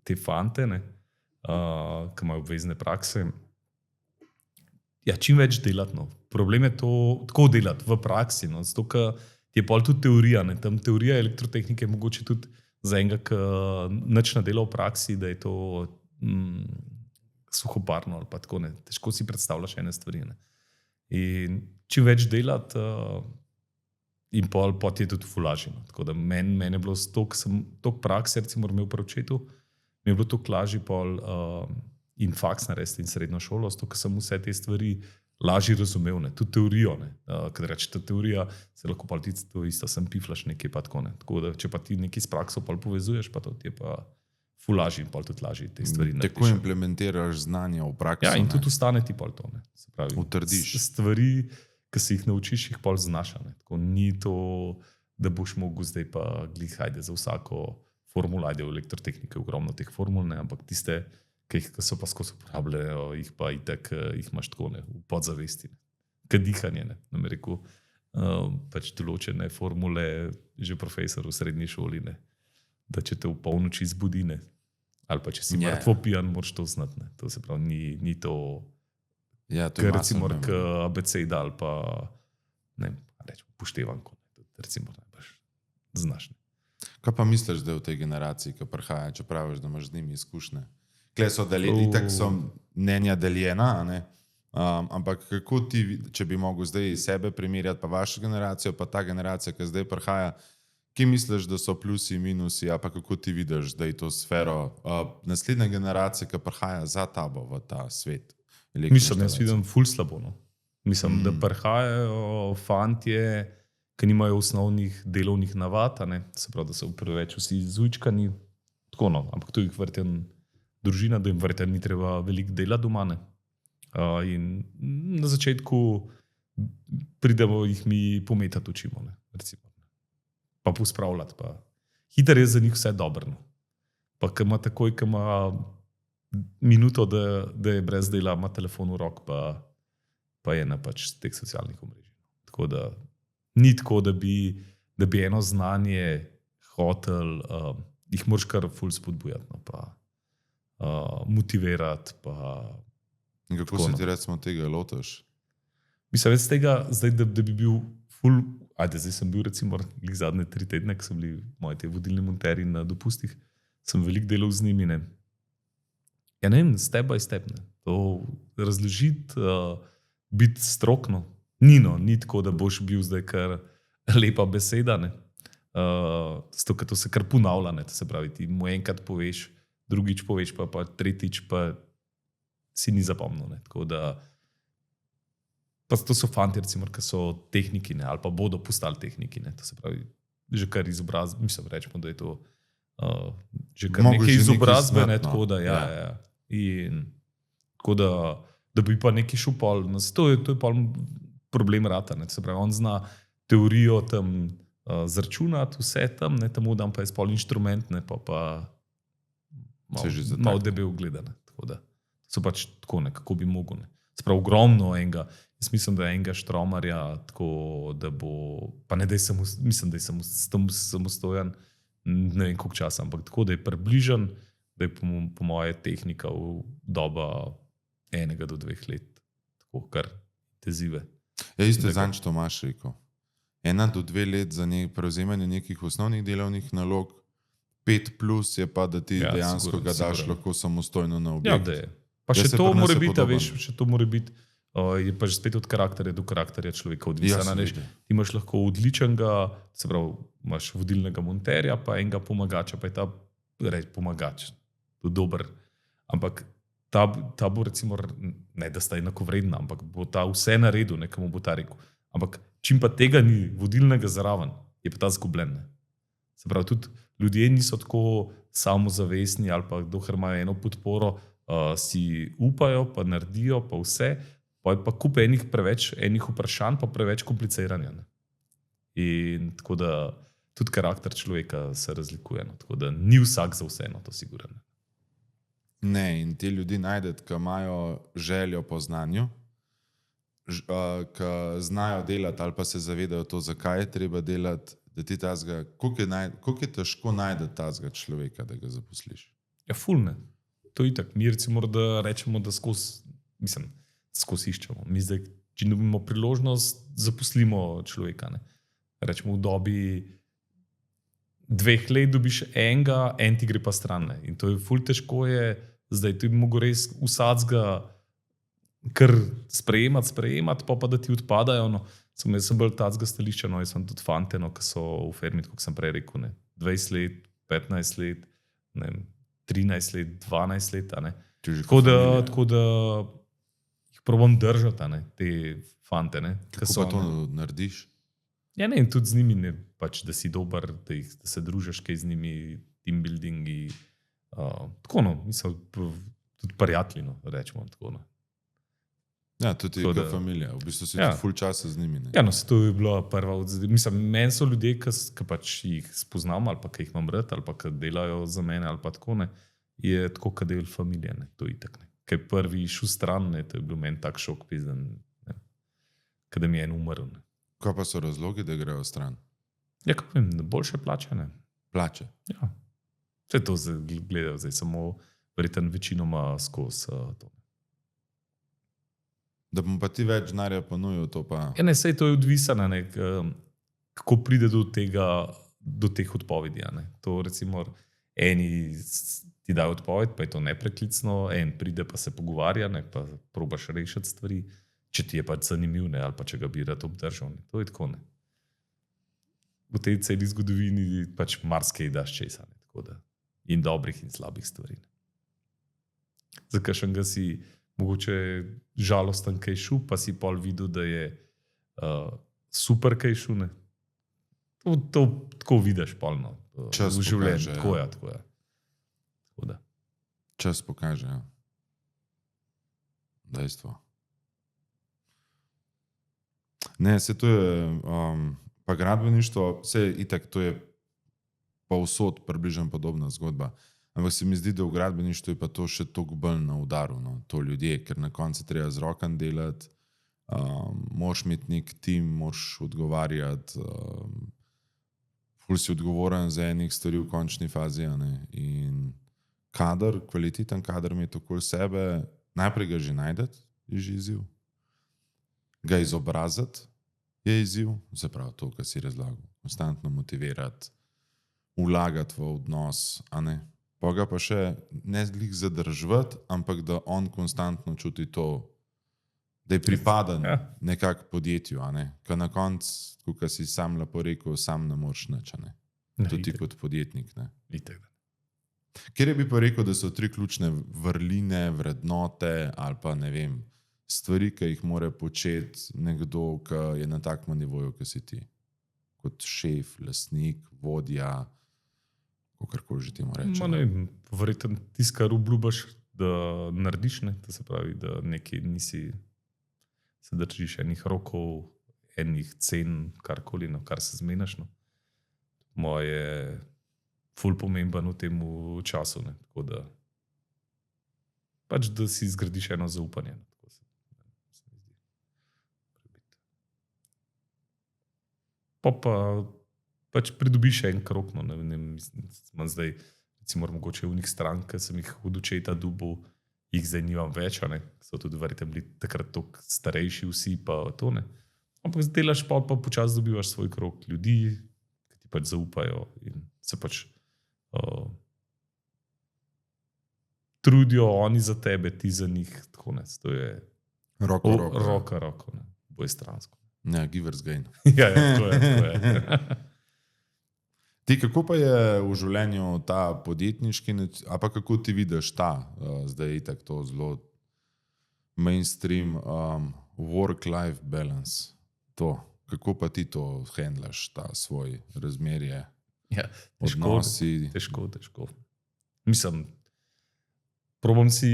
te fante, ne, ki imajo obvezne prakse. Ja, čim več delati, no. Problem je to, tako delati v praksi, no, zato, ker je pol tudi teorija, ne. Tam teorija elektrotehnike je mogoče tudi za enega, ki nič ne dela v praksi, da je to suhoparno ali pa tako, ne. Težko si predstavljaš ene stvari, ne. In čim več delati in pol je tudi fulažino. Tako da meni je bilo toliko prakse, recimo imel pri očetu, mi je bilo toliko lažje pol in faks narediti in srednjo šolo, zato ker sem vse te stvari lažje razumel, ne. Tudi teorijo, ne. Kad rečete teorija, se lahko pol ti to isto, sem piflaš nekaj pa tako, ne. Tako da, če pa ti nekaj s prakso pol povezuješ, pa to ti je pa fulažje in pol tudi lažje te stvari narediš. Tako implementiraš znanje v prakso. Ja, in tudi ustane ti pol to, ne. Se pravi, utrdiš. Stvari, ki si jih naučiš, jih pol znaš, ne. Tako ni to, da boš mogel zdaj pa glih, hajde za vsako formula, ajde v elektrotehnike, ogromno teh formul, ne, ampak tiste, ki so pa skozi uporabljajo, jih pa itak, jih imaš tako, ne, v podzavesti, ne. Kad dihanje, ne, nam je rekel, pač določene formule, že profesor v srednji šoli, ne, da če te v polnoči zbudi, ne, ali pa če si mrtvo pijan, moraš to znati, ne. To se pravi, ni to, to recimo, abeceda ali pa, ne, reč, upoštevanko, recimo, najbrž znaš, ne. Kaj pa misliš, da je v tej generaciji, ki prihaja, če praviš, da imaš z njimi izkušnje? Klej so itak so mnenja deljena, ne? Ampak kako ti, če bi mogel zdaj sebe primerjati, pa vašo generacijo, pa ta generacija, ki zdaj prihaja, kje misliš, da so plusi in minusi, a pa kako ti vidiš, da je to sfero naslednja generacija, ki prihaja za tabo v ta svet? Mislim, jaz vidim ful slabo, no. Mislim, da prihajajo fantje, ki nimajo osnovnih delovnih navad, ne? Se pravi, da so preveč vsi zujčkani, tako, no, ampak to jih verjetno družina, da jim verjetno ni treba veliko dela doma, ne. In na začetku pridemo jih mi pometati učimo, ne, recimo. Pa pospravljati, pa hitro je za njih vse dobro, no. pa ki ima takoj, ki ima minuto, da je brez dela, ima telefon v rok, pa je na pač teh socialnih omrežij. Tako da ni tako, da bi eno znanje hotel, jih moraš kar ful spodbujati, no, pa motivirati. In kako tako, se no. ti recimo tega lotaš? Mislim, več tega, zdaj, da bi bil ful. Zdaj sem bil recimo zadnje 3 tedne, ko so bili moji te vodilni monterji na dopustih, sem veliko delal z njimi. Ne. Ja, ne vem, step by step. Ne. To razložiti, biti strokno. Ni tako, da boš bil zdaj kar lepa beseda. Zato, ker to se kar ponavlja. Ne. To se pravi, ti mu enkrat poveš, drugič poveš, pa tretjič pa si ni zapomnil. Ne. Tako da pa to so fanti, recimo, ki so tehniki, ne, ali pa bodo postali tehniki. Ne. To se pravi, že kar izobrazbe, mislim, rečemo, da je to že kar nekaj izobrazbe. Ne, tako da, ja. In tako da bi pa neki šel pol. To je pol problem rata. Ne. To se pravi, on zna teorijo tam zračunati, vse tam, ne, temu dam pa je spol inštrument, ne, pa malo debel gledane. Tako da so pač tako, ne, kako bi mogel. Ne. Sprav ogromno enega. Jaz mislim, da je enega Štromarja, tako da bo, pa ne da je mislim, da je samostojen, ne vem koliko časa, ampak tako, da je približen, da je po moje tehnika v doba 1 do 2 let, tako kar intenzive. Ja, isto je zanj, što imaš rekel. 1 do 2 let za prevzemanje nekih osnovnih delovnih nalog, 5 plus je pa, da ti dejansko ga daš lahko samostojno na objekt. Ja, da je. Pa še to mora biti, veš, še to mora biti. Je pa že spet od karakterja do karakterja človeka odvisno. Ti imaš lahko odličnega, se pravi, imaš vodilnega monterja, pa enega pomagača, pa je ta pomagač, tudi dober. Ampak ta bo recimo, ne da sta enakovredna, ampak bo ta vse naredil, nekomu bo ta rekel. Ampak čim pa tega ni vodilnega zraven, je pa ta zgubljen. Ne. Se pravi, tudi ljudje niso tako samozavestni ali pa dokler imajo eno podporo, si upajo, pa naredijo, pa vse. Pa je pa kup preveč enih vprašanj, pa preveč kompliciranja. Ne. In tako da tudi karakter človeka se razlikuje. No. Tako da ni vsak za vse, no, to sigurno. Ne, in te ljudi najdete, ki imajo željo po znanju, ki znajo delati ali pa se zavedajo to, zakaj je treba delati, da ti tazga, koliko je težko najdeti tazga človeka, da ga zaposliš? Ja, ful ne. To je itak. Mi recimo, da rečemo, da skozi iščemo. Mi zdaj, če dobimo priložnost, zaposlimo človeka. Ne. Rečemo, v dobi 2 let dobiš enega, en ti gre pa stran. Ne. In to je ful težko je, zdaj ti bi mogel res vsadzga kar sprejemati, pa da ti odpadajo. No. Jaz sem bolj tacga stališča, no, jaz sem tudi fante, no, ki so v firmi, kot sem prej rekel, ne. 20 let, 15 let, ne, 13 let, 12 let. Ne. Tako da jih probam držati, ne, te fante. Ne, kako pa to narediš? Ja, ne, in tudi z njimi, ne, pač, da si dober, da se družiš kaj z njimi, team buildingi. Tako, no, mislim, tudi prijatelji, no, rečemo tako. No. Ja, tudi kot familija, v bistvu si tudi ful časa z njimi. Ne. Ja, no, to je bila prva odzadeva. Mislim, meni so ljudje, ki pač jih spoznam, ali pa ki jih imam rad, ali pa ki delajo za mene, ali pa tako, ne, je tako, kot del familije, ne, to je itak. Ne. Kaj prvi šel stran, ne, to je bil meni tak šok, pizden, ne, kada mi je en umrl. Ne. Kaj pa so razlogi, da grejo stran? Ja, kako vem, boljše plače, ne. Plače? Ja. Vse to gledajo zdaj, samo verjetno večinoma skozi to. Da bom pa ti več denarja ponudil, to pa... Ja, ne, sej to je odvisno, kako pride do teh odpovedi. Ne. To recimo eni ti dajo odpoved, pa je to nepreklicno, en pride pa se pogovarja, ne, pa probaš rešiti stvari, če ti je pač zanimiv, ne, ali pa če ga bi rad obdržal. Ne. To je tako. Ne. V tej celi zgodovini pač marsikaj daš česa. Ne, tako da. In dobrih in slabih stvari. Ne. Za kakšnega si mogoče žalosten kaj šel, pa si pol videl, da je super kaj šel. Ne. To tako vidiš polno v življenju. Tako je. Tako da. Čas pokaže, ja. Dejstvo. Ne, se to je pa gradbeništvo, vse itak to je pa vsod približno podobna zgodba. Ampak se mi zdi, da v gradbeništvu je pa to še toliko bolj na udaru, no, to ljudje, ker na koncu treba z rokom delati, moraš imeti nek tim, moraš odgovarjati, ful si odgovoren za enih stvari v končni fazi, a ne. In kader, kvaliteten kader imeti okoli sebe, najprej ga že najdeti, je že izziv. Ga izobraziti je izziv, zapravo to, kar si razlagal, konstantno motivirati, vlagati v odnos, a ne. Pa ga pa še ne glih zadržati, ampak da on konstantno čuti to, da je pripaden nekako podjetju, a ne. Ker na koncu, kot si sam lepo rekel, sam ne moreš nič, a ne. Tudi ti kot podjetnik, ne. Kjer bi pa rekel, da so 3 ključne vrline, vrednote ali pa ne vem, stvari, ki jih mora početi nekdo, ki je na takem nivoju, kot si ti. Kot šef, lastnik, vodja, kakorkoli že temu rečemo. Verjetno tisto, kar obljubiš, da narediš, ne? To se pravi, da nekaj nisi, se držiš enih rokov, enih cen, karkoli, no, kar se zmeniš. No. Moje je ful pomemben v tem času. Ne? Tako da pač, da si zgradiš eno zaupanje. Ne? Tako se mi zdi. Pa pač pridobiš en krok, no, ne vem, mislim, zdaj, recimo, mogoče v njih strank, ki sem jih od očeta dobil, jih zdaj nimam več, ne, so tudi verjetno bili takrat toliko starejši vsi, pa to ne. Ampak delaš pa počasi dobivaš svoj krok ljudi, ki ti pač zaupajo in se pač trudijo oni za tebe, ti za njih, tako ne, to je roko, ne, obojestransko. Ja, givers gain. Ja, tako je. Ti, kako pa je v življenju ta podjetniški, a pa kako ti vidiš ta, zdaj je tako to zelo mainstream, work-life balance, to, kako pa ti to handlaš, ta svoj razmerje, ja, odnosi? Težko. Mislim, probam si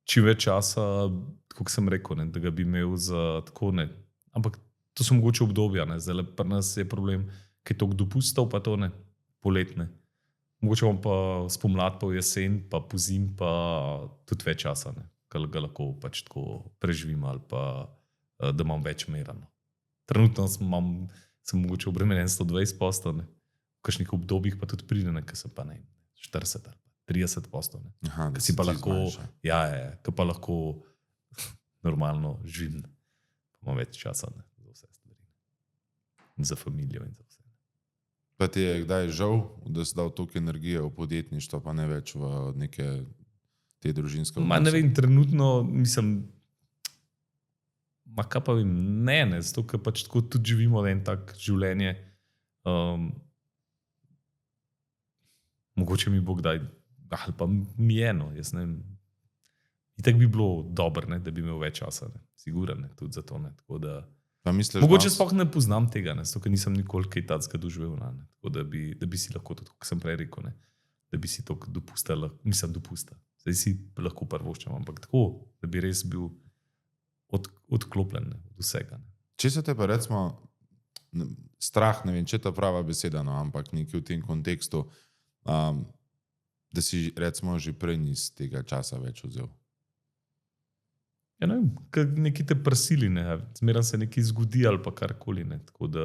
čim več časa, kot sem rekel, ne, da ga bi imel za tako, ne, ampak to so mogoče obdobja, ne, zdaj pri nas je problem, ki je toliko dopustov, pa to ne, poletne. Mogoče bom pa spomlad, pa v jesen, pa po zim, pa tudi več časa, ne, ker ga lahko pač tako preživim ali pa da imam več merano. Trenutno sem mogoče obremenjen 120%, ne, v kakšnih obdobjih pa tudi pride, ker sem pa ne 40 ali 30%, ne. Aha, Ker si pa lahko, ker pa lahko normalno živim, pa imam več časa, ne, za vse stvari. In za familijo in za vse. Pa ti je kdaj žal, da si dal toliko energije v podjetništvo, pa ne več v neke te družinske odnose? Ne vem, trenutno mislim, kaj pa vem, ne, zato ker pač tako tudi živimo en tak življenje. Mogoče mi bo kdaj, ali pa mi je, no, jaz ne vem. Itak bi bilo dobro, ne, da bi imel več časa, ne, sigurno, tudi za to, ne, tako da mogoče sploh ne poznam tega, ne, zato ker nisem nikoli kaj takega doživel, ne, tako da bi si lahko, tudi, kot sem prej rekel, ne, da bi si to dopusta, zdaj si lahko prvoščam, ampak tako, da bi res bil odklopljen, ne, od vsega. Ne. Če se te pa recimo, strah, ne vem, če je ta prava beseda, no, ampak nekaj v tem kontekstu, da si recimo že prej nisi tega časa več vzel. Ja, ne vem, neki te prsili, ne, zmeraj se nekaj zgodi ali pa karkoli, ne, tako da,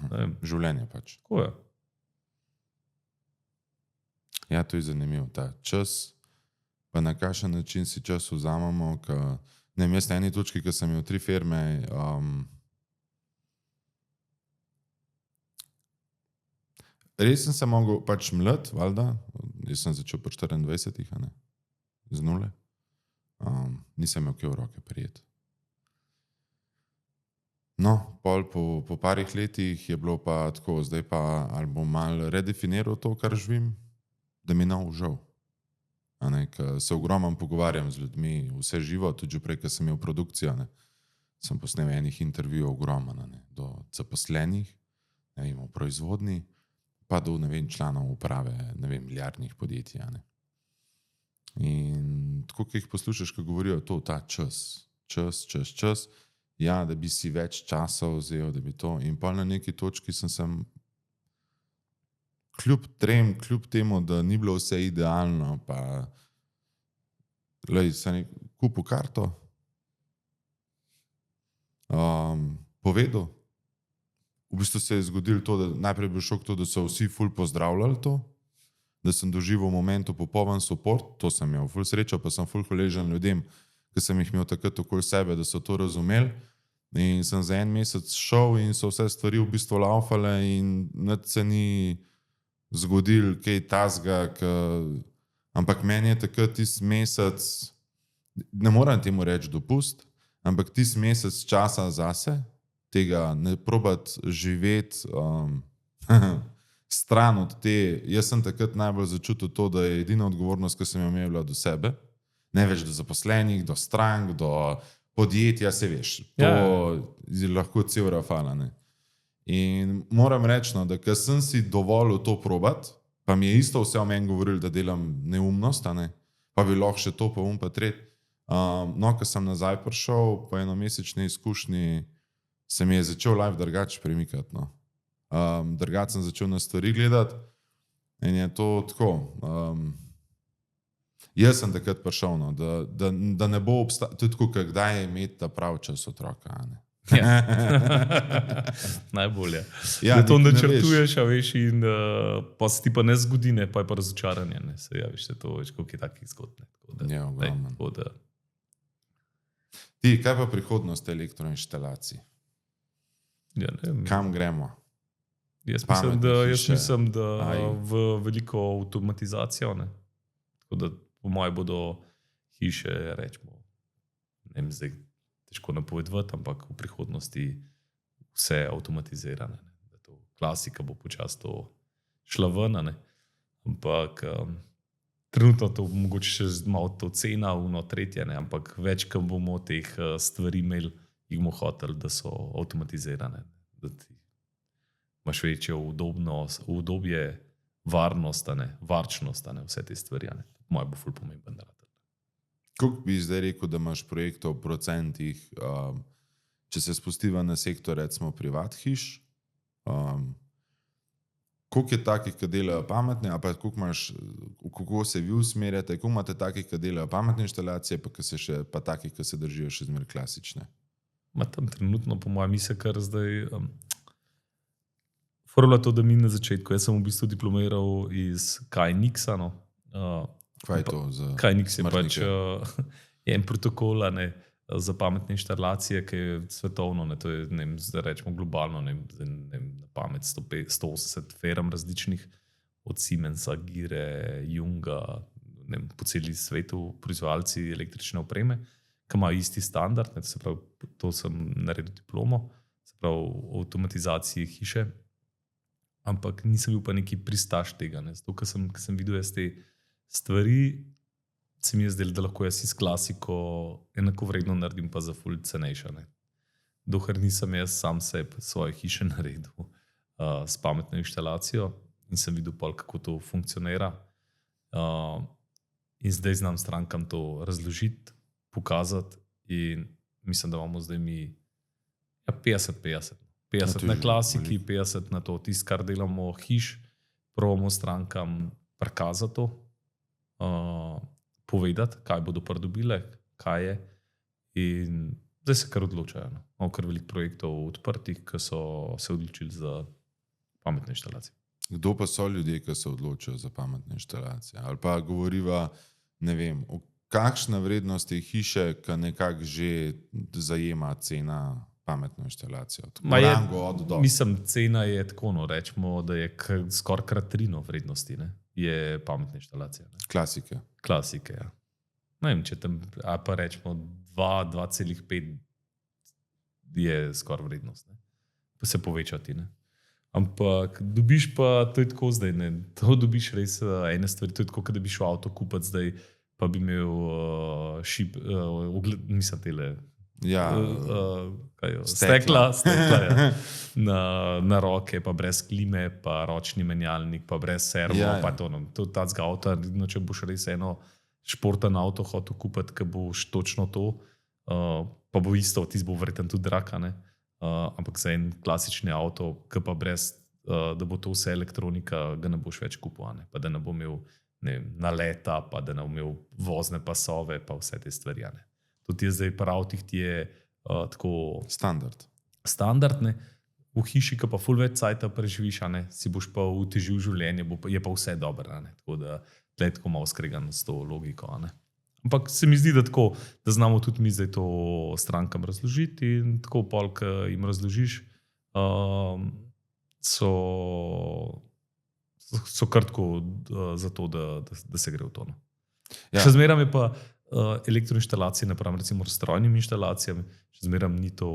ne vem. Življenje pač. Tako je. Ja, to je zanimivo, ta čas, pa na kakšen način si čas vzamemo, ne vem, jaz na eni točki, ko sem imel 3 firme, res sem se mogel, pač mlad, valjda, jaz sem začel po 24, a ne, z nule. Nisem imel kaj v roke prijeti. No, pol po parih letih je bilo pa tako, zdaj pa ali bom malo redefiniral to, kar živim, da mi ne žal. Ker se ogromno pogovarjam z ljudmi, vse živo, tudi že prej, ko sem imel produkcijo, ne, sem posnel enih intervjujev ogromno, ne, do zaposlenih, ne vem, v proizvodni, pa do, ne vem, članov uprave, ne vem, milijardnih podjetij, ne. In tako, ki jih poslušaš, ko govorijo to, ta čas, ja, da bi si več časa vzel, da bi to, in pa na neki točki sem kljub temu, da ni bilo vse idealno, pa sem kupil karto, povedal. V bistvu se je zgodilo to, da najprej je bil šok to, da so vsi ful pozdravljali to, da sem doživel v momentu popoln support, to sem imel ful srečo, pa sem ful hvaležen ljudem, ki sem jih imel takrat okoli sebe, da so to razumeli. In sem za en mesec šel in so vse stvari v bistvu laufale in nič se ni zgodil kaj tazga, ampak meni je takrat tisti mesec, ne moram temu reči dopust, ampak tisti mesec časa zase, tega ne probati živeti stran od te. Jaz sem takrat najbolj začutil to, da je edina odgovornost, ki sem jo imel do sebe, ne več do zaposlenih, do strank, do podjetja, se veš. To je lahko cel rafala. Ne? In moram reči, no, da ker sem si dovolil to probati, pa mi je isto vse o meni govorili, da delam neumnost, ne? Pa bi lahko še to, pa pa tret. No, ko sem nazaj prišel, po enomesečni izkušnji, se mi je začel life drugače premikati. No. Drugače sem začel na stvari gledati in je to tako. Jaz sem takrat prišel, no, da ne bo obstajal, tudi tako, kdaj je imeti ta prav čas otroka. Ja. Najbolje. Ja, da to načrtuješ, a veš, in pa se ti pa ne zgodi, ne, pa je pa razočaranje. Ne. Se javiš, to več, koliko je takih zgodb. Ja, Ti, kaj pa prihodnost elektroinštalacij? Ja, kam gremo? Jaz mislim, da v veliko avtomatizacijo. Ne. Tako da po mojem bodo hiše, rečemo, ne vem, zdaj težko napovedati, ampak v prihodnosti vse avtomatizirane. Klasika bo počasi to šla ven, ne. Ampak trenutno to mogoče še malo to cena, tretje, ne. Ampak več, ko bomo teh stvari imeli, jih bomo hoteli, da so avtomatizirane. Da ti imaš večjo udobje, varnost, varčnost, vse te stvari. Moje bo ful pomemben. Koliko bi zdaj rekel, da imaš projektov v procentih, če se spustiva na sektor, recimo privat hiš, koliko je takih, ki delajo pametne, a pa kako se vi usmerjate, koliko imate takih, ki delajo pametne inštalacije, pa takih, ki se držijo še zmer klasične? Tam trenutno, po mojem, mi se kar zdaj formula to, da mi na začetku, jaz sem v bistvu diplomiral iz KNX-a. No. Kaj je to za KNX je pač en protokol za pametne inštalacije, ki je svetovno, ne, to je, ne vem, zdaj rečemo globalno, ne vem, na pamet 180 firm različnih, od Siemensa, Gire, Junga, ne vem, po celi svetu proizvajalci električne opreme, ki imajo isti standard, ne, se pravi, to sem naredil diplomo, se pravi, o avtomatizaciji hiše, ampak nisem bil pa neki pristaš tega, ne, zato, ker sem videl jaz te stvari, se mi je zdelo, da lahko jaz iz klasiko enako vredno naredim, pa za ful cenejša. Dokler nisem jaz sam svoje hiše naredil s pametno inštalacijo in sem videl pol, kako to funkcionira. In zdaj znam strankam to razložiti, pokazati in mislim, da imamo zdaj mi 50-50. 50 na klasiki, 50 na to, tisto, kar delamo hiš, probamo strankam prikazati to, povedati, kaj bodo pridobile, kaj je. In zdaj se kar odločajo. Imamo kar veliko projektov odprtih, ki so se odločili za pametne inštalacije. Kdo pa so ljudje, ki se odločajo za pametne inštalacije? Ali pa govoriva, ne vem, kakšna vrednost je hiše, ki nekako že zajema cena pametno inštalacijo? Mislim, cena je tako, no, rečemo, da je skoraj kratrino vrednosti, ne, je pametna inštalacija. Ne. Klasike, ja. Ne vem, če tam, pa rečemo 2,5 je skoraj vrednost, ne. Pa se povečati, ne. Ampak dobiš pa, to je tako zdaj, ne, to dobiš res ene stvari, to je tako, da bi šel avto kupiti zdaj, pa bi imel mislim tele, stekla ja, na roke, pa brez klime, pa ročni menjalnik, pa brez servo, pa to tacga avta, če boš res eno športen avto hotel kupiti, ki boš točno to, pa bo isto, tisti bo verjetno tudi drag, ne. Ampak za en klasični avto, ki pa brez da bo to vse elektronika, ga ne boš več kupil, ne? Pa da ne bo imel naleta, pa da ne bo imel vozne pasove, pa vse te stvari. Ne? Tudi je zdaj prav tih ti je tako standardne. V hiši, ki pa ful več cajta preživiš, ne? Si boš pa utežil življenje, je pa vse dobro. Tako da tle tako malo skregan s to logiko. Ne? Ampak se mi zdi, da znamo tudi mi zdaj to strankam razložiti in tako pol, ki jim razložiš, so krtko za to, da se gre v to. Ja. Še zmeraj je pa elektroinštalacije, napram recimo strojnim inštalacijam, še zmeraj ni to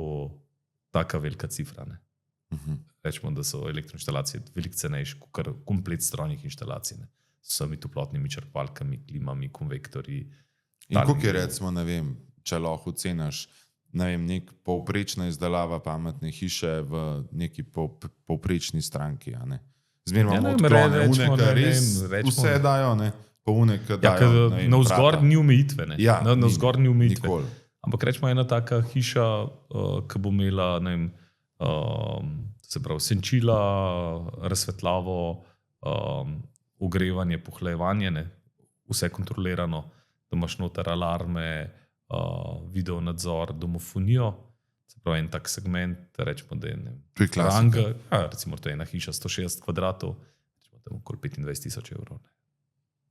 taka velika cifra. Ne? Rečemo, da so elektroinštalacije veliko cenejše kot komplet strojnih inštalacij. Ne? S vsemi toplotnimi črpalkami, klimami, konvektorji. In koliko je, recimo, ne vem, če lahko oceniš, ne vem, nek povprečna izdelava pametne hiše v neki povprečni stranki, a ne? Zmerno imamo odklone, uneka res vse dajo, ne? Pa uneka dajo. Na vzgor ni omejitve, ne? Ja, na vzgor ni omejitve. Nikoli. Ampak rečemo, ena taka hiša, ki bo imela, ne vem, se pravi, senčila, razsvetljavo, ogrevanje, pohlajevanje, ne? Vse kontrolirano, da imaš noter alarme, video nadzor, domofonijo, se pravi en tak segment, rečemo, da je ranga, recimo, to je ena hiša 160 kvadratov, rečemo, da je okoli 25,000 evrov, ne?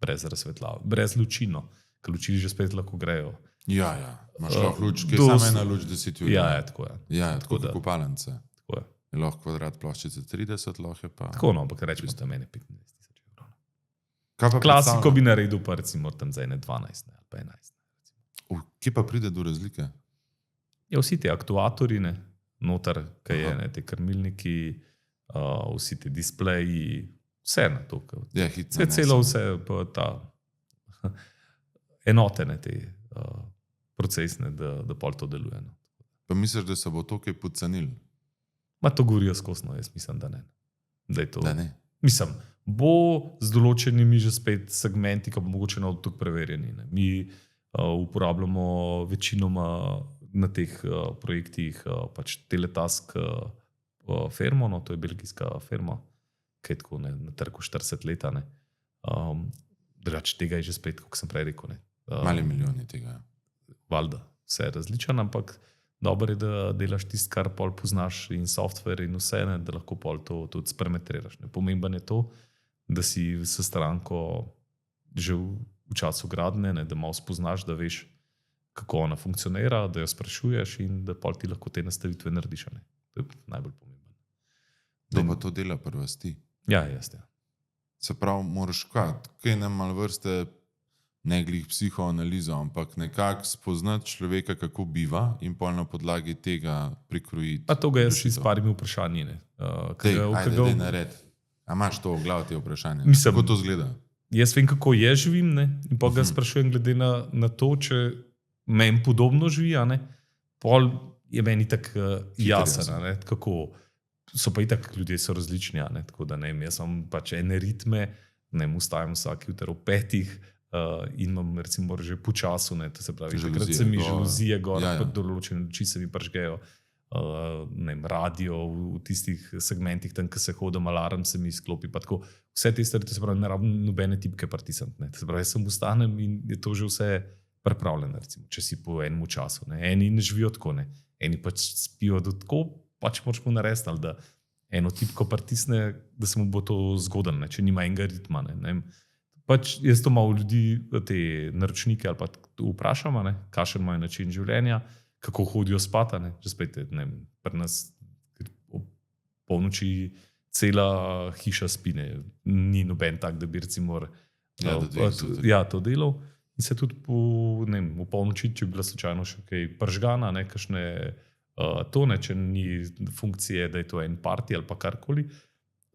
Brez razsvetljave, brez lučino, ker luči že spet lahko grejo. Ja, imaš lahko luč, ki je samo ena luč 10 ur. Ja, tako je. Ja, tako kot kopalnice. Tako je. Je lahko kvadrat ploščice 30, lahko je pa... Tako, no, ampak rečemo, da je meni 25,000 evrov. Klasiko bi naredil pa recimo tam za ene 12 ali pa 11. Kje pa pride do razlike? Ja, vsi ti aktuatorji, ne, noter, kaj je, ne, te krmilniki, vsi ti displeji, vse na to. Ja, hitno. Celo vse pa ta enotene te procesne, da pol to deluje. No. Pa misliš, da se bo to kaj pocenil? Ma to govorijo skosno, jaz mislim, da ne. Da ne? Mislim, bo z določenimi že spet segmenti, ki bo mogoče na otok preverjeni. Ne. Mi uporabljamo večinoma na teh projektih pač Teletask firmo, no, to je belgijska firma, ki je tako na trgu 40 let. Drugače tega je že spet, kot sem prej rekel. Mali milijoni tega. Valjda, vse je različen, ampak dobro je, da delaš tisto, kar pol poznaš in software in vse, ne, da lahko pol to tudi spremetriraš. Pomemben je to, da si s stranko že v času gradnje, ne, da malo spoznaš, da veš, kako ona funkcionira, da jo sprašuješ in da pol ti lahko te nastavitve narediš. Ne. To je najbolj pomembno. To pa to dela prvasti. Ja, jaz. Ja. Se pravi, moraš kaj ne malo vrste ne glih psihoanalizo, ampak nekako spoznati človeka, kako biva in pol na podlagi tega prikrojiti. Pa to ga jaz s parimi vprašanji. Ajde, nared. A imaš to v glavi te vprašanje? Mislim, kako to zgleda? Jaz vem, kako jaz živim, ne? In pa ga sprašujem glede na to, če meni podobno živi, ne? Pol je meni tako jasen, ne? Kako so pa itak ljudje so različni, ne? Tako da ne vem, jaz imam pač ene ritme, ne vem, vstajam vsak jutro ob 5 in imam recimo že po času, ne? To se pravi, takrat se mi žaluzije gor, pa določene oči se mi pržgejo, ne vem, radio v tistih segmentih, tam, ko se hodim, alarm se mi sklopi, pa tako. Vse te stvari, to se pravi, ne rabim nobene tipke pritisniti, ne? To se pravi, jaz sem vstanem in je to že vse pripravljeno, recimo, če si po enem času, ne? Eni ne živijo tako, ne? Eni pač spijo do tako, pač moraš mu narediti, ali da eno tipko pritisne, da se mu bo to zgodilo, ne? Če nima enega ritma, ne? Pač jaz to malo ljudi, te naročnike ali pa vprašam, ne? Kakšen imajo način življenja, kako hodijo spat, ne? Že spet, ne vem, pri nas ob polnoči cela hiša spine, ni noben tak, da bi recimo to delal. In se tudi v polnoči, če bi bila slučajno še kaj pržgana, ne, kakšne tone, če ni funkcije, da je to en party ali pa karkoli,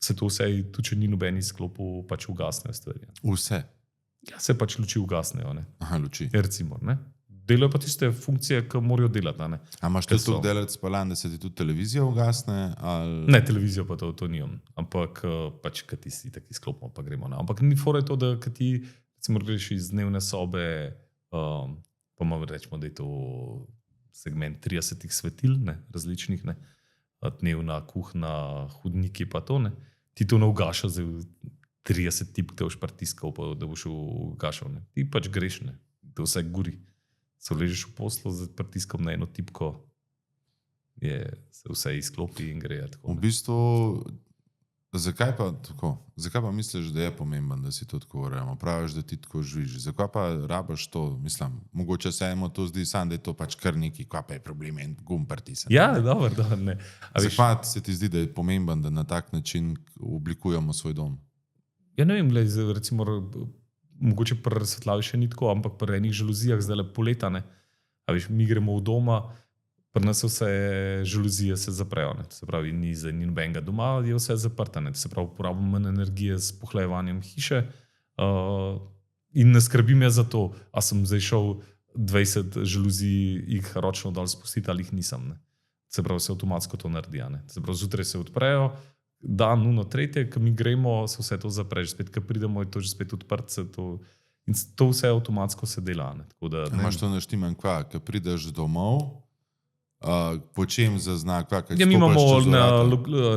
se to vse, tudi če ni noben izklopu, pač ugasnejo stvari. Vse? Ja, se pač luči ugasnejo. Ne. Aha, luči. Recimo, ne. Delajo pa tiste funkcije, ki morajo delati. Ne. A imaš tudi tukaj delati spalan, da se ti tudi televizija ugasne? Ali... Ne, televizijo pa to nimam. Ampak pač, kad ti si taki sklopimo, pa gremo. Ne. Ampak ni fora to, da kad ti recimo greš iz dnevne sobe, pa malo rečemo, da je to segment 30 svetil, ne, različnih, ne. dnevna kuhna, hodniki pa to ne. Ti to ne ugašaš, zdaj 30 tipk te boš pritiskal, pa da boš ugašal. Ne. Ti pač greš, ne. To vse gori. Se ležeš v poslu, zdaj pritiskam na eno tipko, se vse izklopi in gre. Tako, v bistvu, zakaj pa misliš, da je pomemben, da si to tako urejamo? Praviš, da ti tako živiš. Zakaj pa rabaš to? Mislim, mogoče se eno to zdi sam, da je to pač kar neki, kaj pa je problem in gum pritisniti. Ja, dobro, ne. Zakaj se ti zdi, da je pomemben, da na tak način oblikujemo svoj dom? Ja, ne vem, recimo, mogoče pri razsvetlavi še ni tako, ampak pri enih žaluzijah zdaj poleta, ne. A veš, mi gremo v doma, pri nas vse žaluzije se zaprejo, ne. Se pravi, ni nobenega doma, je vse zaprta, ne. Se pravi, porabimo manj energije s pohlajevanjem hiše in ne skrbim jaz za to, a sem zdaj šel 20 žaluzij jih ročno dol spustiti ali jih nisem, ne. Se pravi, se avtomatsko to naredi, ne. Se pravi, zjutraj se odprejo, dan, tretje, ko mi gremo, se vse to zapre, že spet, ko pridemo, je to že spet odprt, in to vse avtomatsko se dela. Ne. Tako da, imaš to naštiman kva, ko prideš domov, po čem zazna kva? Ja, mi imamo,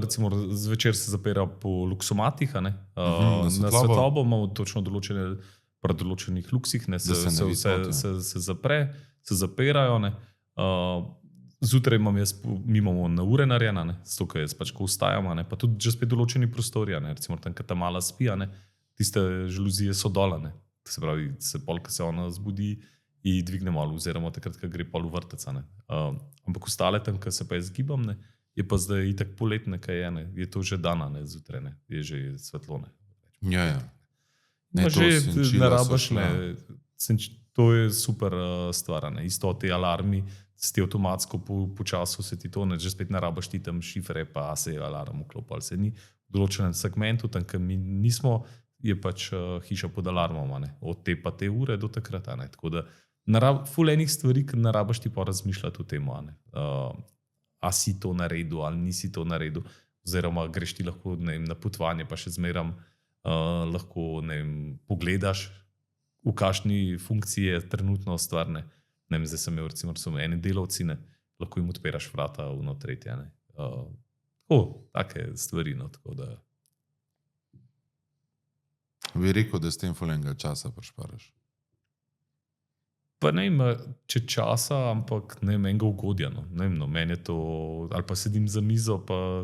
recimo, zvečer se zapira po luksomatih, ne. Na svetlobo imamo točno določene, pri določenih luksih, ne, se zapre, se zapirajo, ne. Zjutraj mi imamo na ure narejena, zato ker jaz pač ko vstajam, pa tudi že spet določeni prostori, recimo tam, ko ta mala spi, tiste žaluzije so dole, se pravi, ko se ona zbudi in dvigne malo, oziroma takrat, ko gre pol v vrtec. Ampak ostale tam, ko se pa jaz gibam, je pa zdaj itak poletne, kaj je to že dana, zjutraj, je že svetlo. Ja. Ne, že ne rabaš, to je super stvar, isto te alarmi, ti avtomatsko po času se ti to ne, že spet ne rabaš ti tam šifre, pa se je alarm vklopil, ali se ni v določenem segmentu, tam, ker mi nismo, je pač hiša pod alarmom, od te pa te ure do takrat. Tako da ful enih stvari, ki ne rabaš ti pa razmišljati o tem, a si to naredil ali nisi to naredil, oziroma greš ti lahko na potovanje, pa še zmeram lahko pogledaš, v kakšni funkciji je trenutno stvar. Ne vem, zdaj sem imel, recimo, so eni delavci, lahko jim odpiraš vrata v tretje. Take stvari, tako da. Bi rekel, da s tem fulenga časa prišparaš? Pa ne vem, če časa, ampak ne vem, enega ugodja. Ne vem, meni je to, ali pa sedim za mizo, pa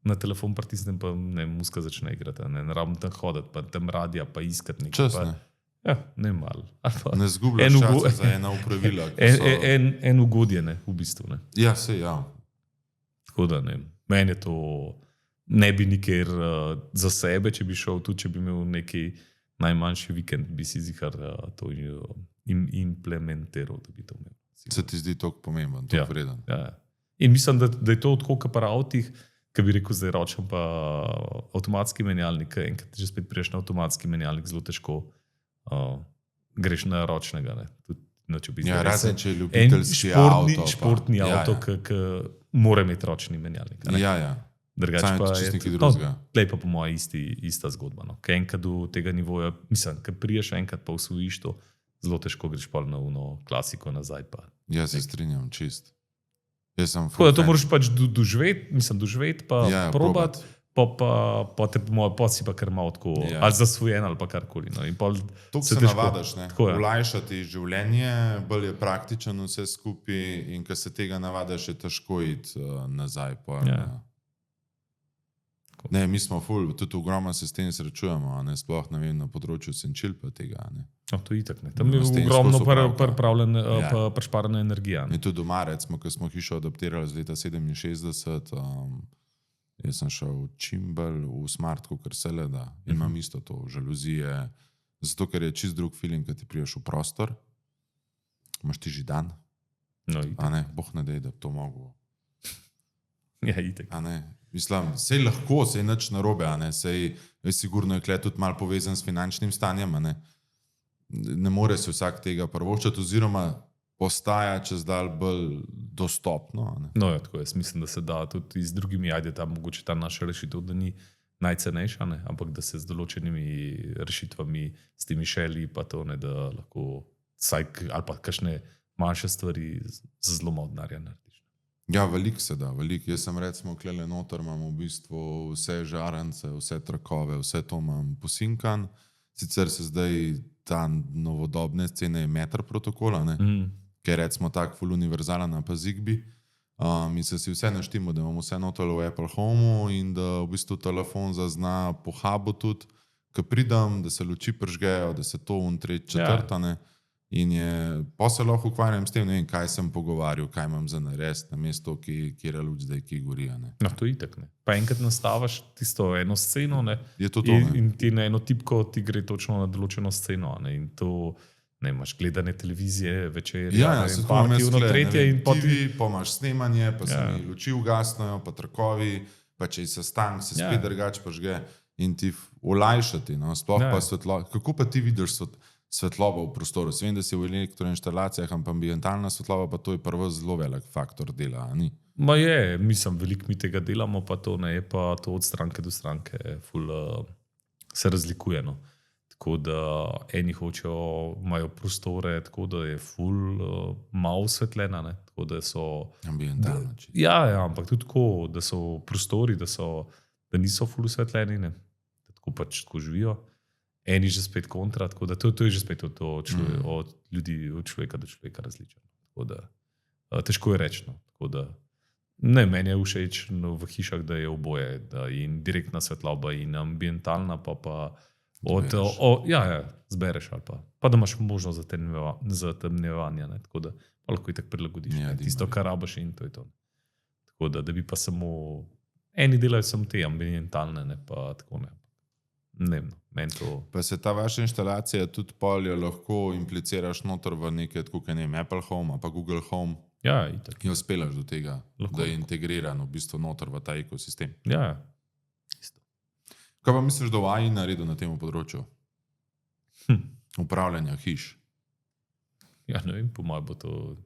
na telefon pritisnem, pa muska začne igrati. Ne rabim tam hoditi, pa tam radija, pa iskati nekaj. Čas, ne? Ja, ne malo. Ne zgubljaš časa za ena upravila. En ugodje, v bistvu. Ne. Ja, se ja. Tako da ne. Meni je to ne bi nikjer za sebe, če bi šel, tudi če bi imel neki najmanjši vikend, bi si zihar to implementiral, da bi to imel. Se ti zdi to pomemben, to vreden? Ja. In mislim, da je to tako, kot pri avtih, ki bi rekel, zdaj ročem pa avtomatski menjalnik, enkrat že spet priješ na avtomatski menjalnik, zelo težko greš na ročnega. Razen če je ljubiteljski avto. Športni avto, ki mora imeti ročni menjalnik. Ja. Drugače pa je nekaj drugega. Tlej pa po mojem ista zgodba. Ker enkrat do tega nivoja, mislim, ker priješ enkrat pa usvojiš to, zelo težko greš pa na klasiko nazaj. Ja, se strinjam, čist. Tako da to moraš pač doživeti, pa probati. Pa si pa kar malo tako, ali zasvojen, ali pa karkoli. To se navadaš, olajšati življenje, bolj je praktičen vse skupaj in ko se tega navadaš, je težko iti nazaj. Ne, mi smo ful, tudi ogromno se s tem srečujemo, sploh ne vem, na področju senčil pa tega. To je itak, tam je ogromno prešparana energija. In tudi doma, recimo, ko smo hišo adaptirali z leta 67, jaz sem šel čim bolj v smart, kot se le da. Imam isto to, žaluzije. Zato, ker je čist drug feeling, kad ti priješ v prostor. Imaš ti že dan. Boh ne dej, da bi to mogel. Ja, itek. Mislim, sej lahko, sej nič narobe, sej sigurno je kle tudi malo povezan s finančnim stanjem. Ne more se vsak tega prvoščati, oziroma postaja čez dalj bolj dostopno. Ja, tako jaz mislim, da se da tudi z drugimi, mogoče ta naša rešitev, da ni najcenejša, ampak da se z določenimi rešitvami, s temi šeli, pa to, da lahko ali pa kakšne manjše stvari z zelo malo denarja narediš. Ja, veliko se da, veliko. Jaz sem recimo klele noter, imam v bistvu vse žarance, vse trakove, vse to imam posinkan. Sicer se zdaj ta novodobne scene je meter protokola, ne? Ker je recimo tak full univerzalen pa Zigbee. In se si vse naštimo, da imamo vse noter v Apple Homeu in da v bistvu telefon zazna po hubu tudi, ko pridem, da se luči pržgejo, da se to četrtane. In pa se lahko ukvarjam s tem, ne vem, kaj sem pogovarjal, kaj imam za narediti, na mesto, kjer je luč zdaj, ki gori. No, to je itak, ne. Pa enkrat nastaviš tisto eno sceno, ne, Je to to, ne? in ti na eno tipko ti gre točno na določeno sceno, ne, in to, ne, imaš gledanje televizije večer, se tako partivno tretje in TV, pa imaš snemanje, pa se mi luči ugasnajo, pa trakovi, pa če se stank, se spet drugače pažge in ti olajšati, no, sploh pa svetloba. Kako pa ti vidiš svetlobo v prostoru? Vem, da si v elektroinštalacijah, ampak ambientalna svetloba, pa to je prvo zelo velik faktor dela, ni? Ma je, mislim, veliko mi tega delamo, pa to ne je pa to od stranke do stranke se razlikuje, no. Tako da eni hočejo, imajo prostore, tako da je malo osvetljena, ne, tako da so Ambientalna. Ja, ampak tudi tako, da so prostori, da niso ful osvetljeni, ne, da tako pač tako živijo. Eni že spet kontra, tako da to je že spet od ljudi, od človeka do človeka različno. Tako da težko je reči, no. Tako da ne, meni je všeč v hišah, da je oboje, da je in direktna svetloba in ambientalna, pa zbereš ali pa da imaš možnost zatemnjevanja, ne, tako da pa lahko itak prilagodiš tisto, kar rabiš in to je to. Tako da bi pa samo eni delajo samo te ambientalne, ne, pa tako ne. Ne vem, meni to. Pa se ta vaša inštalacija tudi poljo lahko impliciraš noter v nekaj, tako kot ne, Apple Home pa Google Home. Ja, itak. In uspelaš do tega, lahko, da je integriran v bistvu noter v ta ekosistem. Ja, isto. Kaj pa misliš, da v AI naredil na tem področju? Upravljanja hiš. Ja, ne vem, po mojem bo to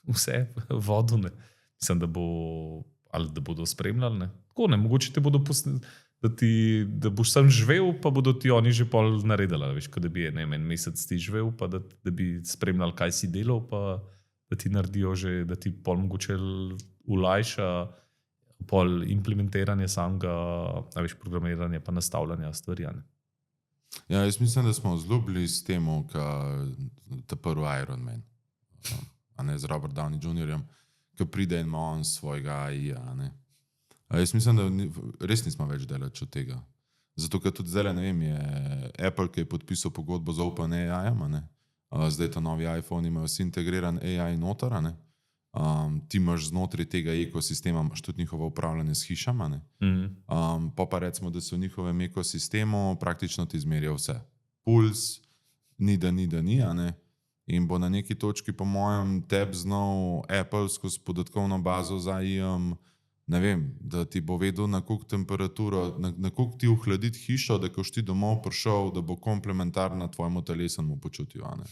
vse vodo, ne. Mislim, da bodo spremljali, ne. Tako ne, mogoče te bodo da boš sam živel, pa bodo ti oni že pol naredili, veš, kot da bi en mesec ti živel, pa da bi spremljali, kaj si delal, pa da ti naredijo že, da ti pol mogoče ulajša pol implementiranje samega, veš, programiranja pa nastavljanja stvari, ne. Ja, jaz mislim, da smo zelo bili s tem, ta prvi Iron Man, a ne z Robert Downey Jr., ki pride in ima on svojega AI-ja, ne. Jaz mislim, da res nismo več daleč od tega. Zato, ker tudi zdaj, ne vem, je Apple, ki je podpisal pogodbo z OpenAI-jem, ne. Zdaj ta novi iPhone imajo vsi integriran AI noter, ne. Ti imaš znotraj tega ekosistema tudi njihovo upravljanje s hišama, ne. Pa recimo, da se v njihovem ekosistemu praktično ti izmerijo vse. Puls, ni, a ne. In bo na neki točki, po mojem, tebi znal Apple skozi podatkovno bazo z AI-jem, ne vem, da ti bo vedel, na koliko temperaturo, na koliko ti ohladiti hišo, da ko ti domov prišel, da bo komplementarna tvojemu telesnemu počutju, a ne.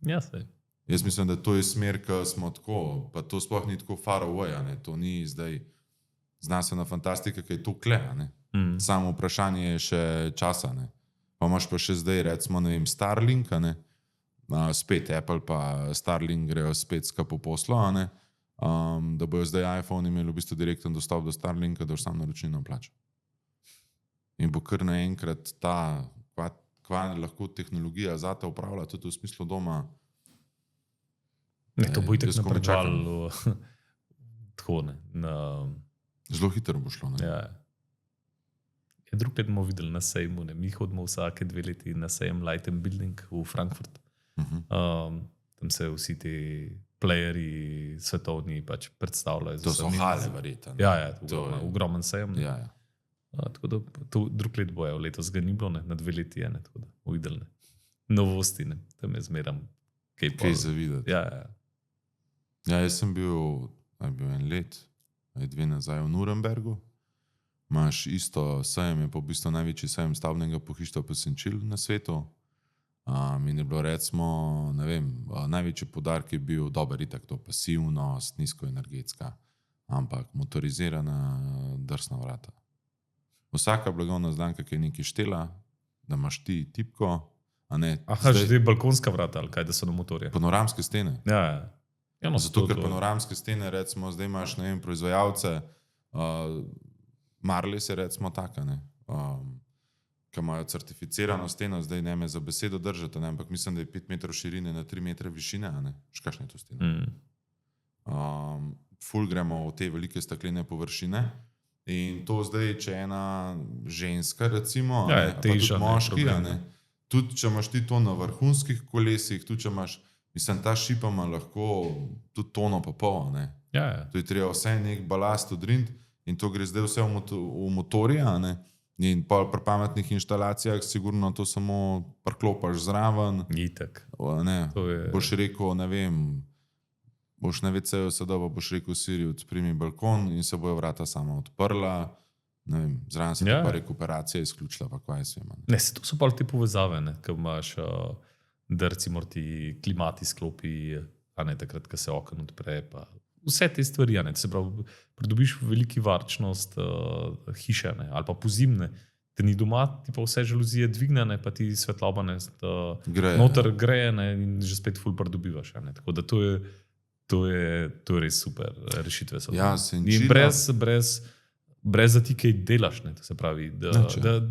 Ja, sej. Jaz mislim, da to je smer, ki smo tako, pa to sploh ni tako far away, a ne. To ni zdaj znanstvena fantastika, ki je tu kle, a ne. Samo vprašanje je še časa, ne. Pa imaš pa še zdaj, recimo, ne vem, Starlink, a ne. Spet Apple pa Starlink grejo spet skupaj po poslu, a ne. Da bojo zdaj iPhone imeli v bistvu direkten dostop do Starlinka, da boš sam naročnino plačal. In bo kar naenkrat ta, kva lahko tehnologija zate upravlja, tudi v smislu doma. Ne, to bo itak napredovalo tako, ne. Zelo hitro bo šlo, ne. Ja. Drug let bomo videli na sejmu, ne. Mi hodimo vsake 2 leti na sejem Light & Building v Frankfurt. Tam se vsi ti playerji svetovni pač predstavljajo. To so hale, verjetno. Ja, to je ogromen sejem. Ja. Tako da drug let bojo, letos ga ni bilo, ne, na 2 leti je, ne, tako da uvideli, ne. Novosti, ne, tam je zmeram kaj zavideti. Ja. Ja, jaz sem bil 1 let, 2 nazaj v Nurembergu. Imaš isto sejem, je pa v bistvu največji sejem stavbnega pohištva pa senčil na svetu. In je bilo recimo, ne vem, največji poudarek je bil dober itak, to pasivnost, nizkoenergetska, ampak motorizirana drsna vrata. Vsaka blagovna znamka, ki je nekaj štela, da imaš ti tipko, a ne. Aha, že balkonska vrata ali kaj, da so na motorje. Panoramske stene. Ja. Ja, no, Zato, ker panoramske stene, recimo, zdaj imaš, ne vem, proizvajalce, Marlis je recimo taka, ne, ki imajo certificirano steno, zdaj ne me za besedo držati, ne, ampak mislim, da je 5 metrov širine na 3 metre višine, a ne, škašne to stene. Ful gremo v te velike steklene površine in to zdaj, če ena ženska, recimo, Ja, a je ne, pa teža, tudi ne, moški, a problem, ne, tudi če imaš ti to na vrhunskih kolesih, tudi če imaš, mislim, ta šipa ima lahko tudi tono pa pol, ne. Ja. To je treba vse nek balast odriniti in to gre zdaj vse v motorje, a ne. In pa pri pametnih inštalacijah sigurno to samo priklopaš zraven. Itak. Ne, To je- boš rekel, ne vem, boš na WC-ju sedel, pa boš rekel Siri, odpri mi balkon in se bojo vrata sama odprla. Ne vem, zraven se Ja. pa rekuperacija izključila, pa kaj se ima. Ne, to so pa te povezave, ne, ko imaš, da recimo ti klimati sklopi, a ne takrat, ko se okno odpre. Pa vse te stvari, a ne, se pravi, pridobiš veliki varčnost hiše, ne, ali pa pozimne. Te ni doma, ti pa vse žaluzije dvignjene, pa ti svetloba ne, Greje, noter greje ne, in že spet ful pridobivaš. Ne. Tako da to je res super rešitve. So Ja, tam. senčila- In brez da ti kaj delaš, ne, to se pravi, da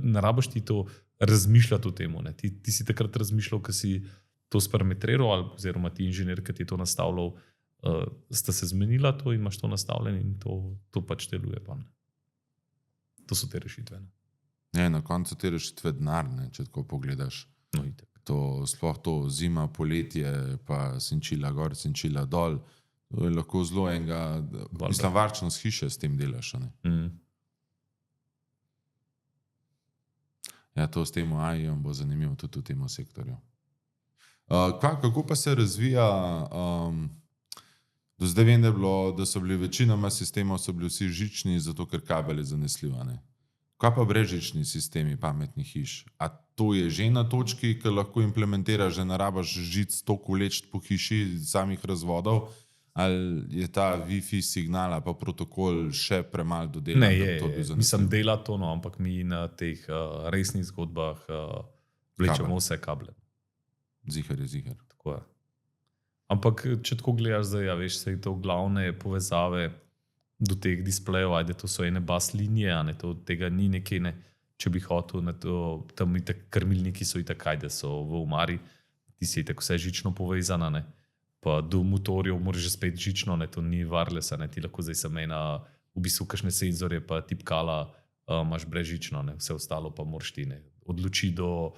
ne rabiš ti to razmišljati o tem. Ti si takrat razmišljal, ko si to sparametriral, oziroma ti inženir, ki ti je to nastavljal, sta se zmenila to in imaš to nastavljeno in to pač deluje. Pa, ne. To so te rešitve. Ne. Ne, na koncu te rešitve denar, ne, če tako pogledaš. No, itak. Sploh to zima, poletje, pa senčila gor, senčila dol. To je lahko zelo enega, mislim, varčnost hiše s tem delaš. A ne? Ja, to s tem AI-jem bo zanimivo tudi v tem sektorju. Kako pa se razvija? Do zdaj vem, da so bili večinoma sistemov vsi žični, zato ker kabel je zanesljiv. a ne? Kaj pa brezžični sistemi pametnih hiš? A to je že na točki, ki lahko implementiraš, da ne rabiš žic toliko vleči po hiši samih razvodov, ali je ta Wi-Fi signal pa protokol še premalo dodelan? Ne, da bi je, to bil zanesljiv? mislim, dela to, no, ampak mi na teh resnih zgodbah vlečemo vse kable. Zihar je zihar. Tako je. Ampak, če tako gledaš, zdaj, ja, veš, se to glavne povezave do teh displejev, ajde, to so ene bas linije, a ne, tega ni nekaj, ne, če bi hotel, ne, tam itak krmilniki so itak, ajde, so v omari, ti si itak vse žično povezana, ne, pa do motorjev moraš že spet žično, ne, to ni wireless, ne, ti lahko zdaj sem ena, v bistvu kakšne senzorje, pa tipkala imaš brezžično, ne, vse ostalo pa moraš ti, ne, od luči do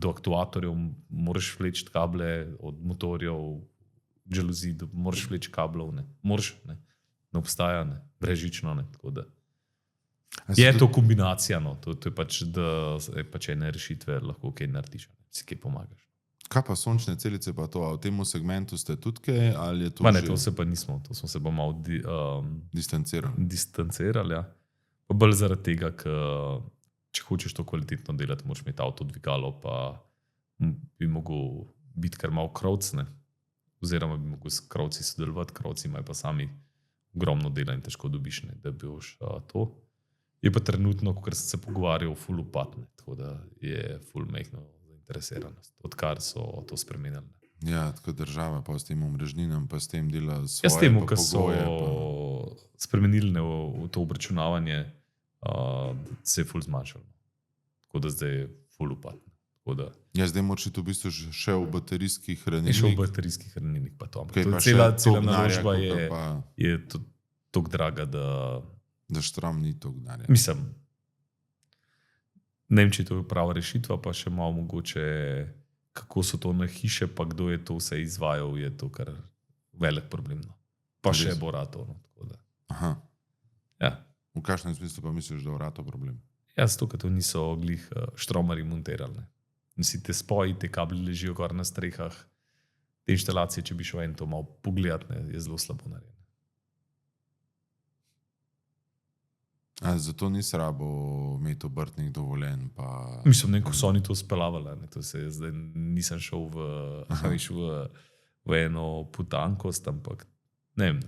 aktuatorjev moraš vleči kable, od motorjev, žaluzij, moraš vleči kablov, ne, moraš, ne obstaja, ne, brezžično, ne, tako da. Je to kombinacija, no, to je pač, da je pač ene rešitve lahko kaj narediš, ne, si kaj pomagaš. Kaj pa sončne celice pa to? A v tem segmentu ste tudi kaj? Ali je to Ma ne, že to se pa nismo, to smo se pa malo distancirali? ja. Pa bolj zaradi tega, ker če hočeš to kvalitetno delati, moraš imeti avto dvigalo, pa bi mogel biti kar malo krovcne, oziroma bi mogel s krovci sodelovati, krovci imajo pa sami ogromno dela in težko dobiš, ne, da bi boš to. Je pa trenutno, ko sem se pogovarjal, ful upadne, tako da je ful mehno zainteresiranost, odkar so to spremenili. Ja, tako država pa s tem omrežninam, pa s tem dela svoje Jaz temu, pa ko so pogoje, pa... spremenili v to obračunavanje, se je ful zmanjšalo. Tako da zdaj je ful upadne. Ja, zdaj moraš to v bistvu še v baterijskih Je hranilnikih. še v baterijskih hranilnikih pa to. Kaj To pa je cela še toliko naložba denarja, kolikor pa- je tako draga, da Da štram ni toliko denarja. mislim, ne vem, če je to prava rešitva, pa še malo mogoče, kako so to na hiše, pa kdo je to vse izvajal, je to kar velik problem. No. Pa Res? še bo rato. No, tako da. Aha. Ja. V kakšnem smislu pa misliš, da je vrato problem? Ja, zato, ker to niso glih štromari montirali. Ne. In si te spoji, te kabli ležijo gor na strehah, te inštalacije, če bi šel en to malo pogledat, ne, je zelo slabo narejeno. A zato nisi rabo imeti obrtnih dovoljenj, pa... Mislim, ne, ko so oni to spelavali, ne, to se je zdaj nisem šel v eno putankost, ampak ne vem.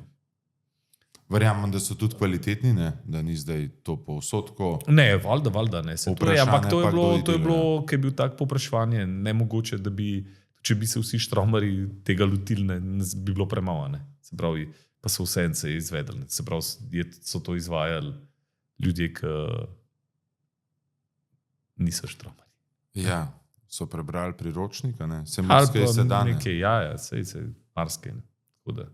Verjamem, da so tudi kvalitetni, ne? Da ni zdaj to povsodko. Ne, valjda, ne. Se to je, ampak to je pa kdo bilo, jih to je dela, bilo, ker je bil tak povpraševanje, nemogoče, da bi če bi se vsi štromarji tega lotili, ne bi bilo premalo. Se pravi, pa so vse izvedeli. Se pravi, so to izvajali ljudje, ki niso štromarji. Ja, so prebrali priročnika, ne? Se Ali marsikaj pa se da, ne? nekaj, se marsikaj. Tako da.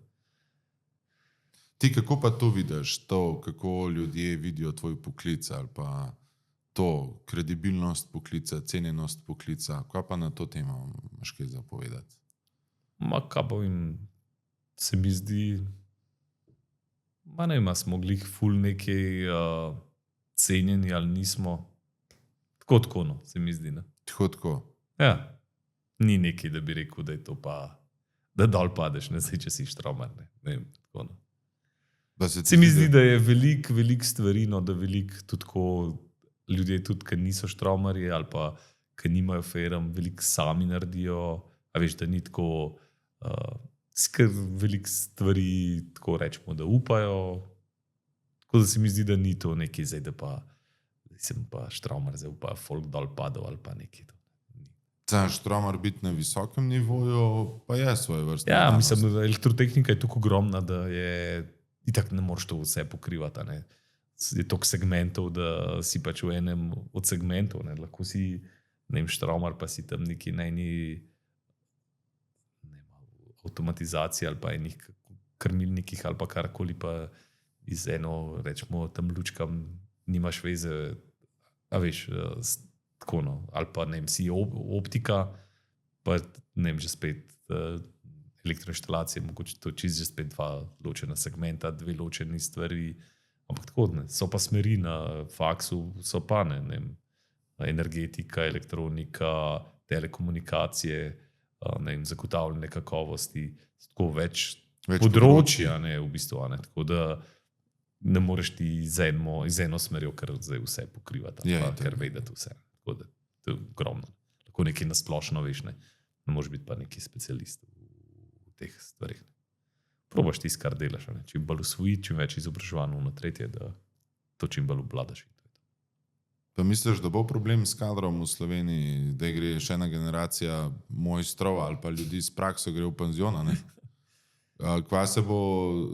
Ti kako pa to vidiš, to, kako ljudje vidijo tvoj poklic ali pa to kredibilnost poklica, cenjenost poklica, kaj pa na to temo imaš kaj zapovedati? Kaj pa jim se mi zdi, ne vem, smo glih ful nekaj cenjeni ali nismo. Tako, no, se mi zdi. Ne? Tako. Ja, ni nekaj, da bi rekel, da je to pa, da dol padeš, ne sej, če si štromar. Ne vem, tako, no. Se mi zdi, da je veliko stvari, no, da veliko tudi tako ljudje, tudi, ki niso štromarji ali pa ki nimajo firm, veliko sami naredijo. A veš, da ni tako, skr veliko stvari, tako rečemo, da upajo. Tako da se mi zdi, da ni to nekaj zdaj, da pa sem pa štromar, zdaj pa folk dol padel ali pa nekaj. Za štromar biti na visokem nivoju, pa je svoje vrste. Ja, mislim, da elektrotehnika je tako ogromna, da je itak ne moreš to vse pokrivati. Ne. Je toliko segmentov, da si pač v enem od segmentov. Ne. Lahko si, ne vem, štromar, pa si tam neki najni avtomatizaciji ali pa enih krmilnikih ali pa karkoli, pa iz eno, rečemo, tam lučkam nimaš veze, a veš, tako, no. Ali pa, ne vem, si optika, pa ne vem, že spet elektroinštalacije, mogoče to čisto že spet dva ločena segmenta, dve ločeni stvari, ampak tako, ne. So pa smeri na faksu, so pa, ne vem, energetika, elektronika, telekomunikacije, ne vem, zagotavljanje kakovosti, tako več področja, ne, v bistvu, ne. Tako da ne moreš ti iz eno smerjo, ker zdaj vse pokrivati, ker vedeti vse. Tako da to je ogromno. Lahko nekaj nasplošno veš, ne moreš biti pa neki specialist v teh stvarih. Probaš tisto, kar delaš, ne. Čim bolj usvoji, čim več izobraževanj na tretje, da to čim bolj obvladaš. Pa misliš, da bo problem s kadrom v Sloveniji, da gre še ena generacija mojstrov ali pa ljudi s prakso gre v penzion, ne? Kva se bo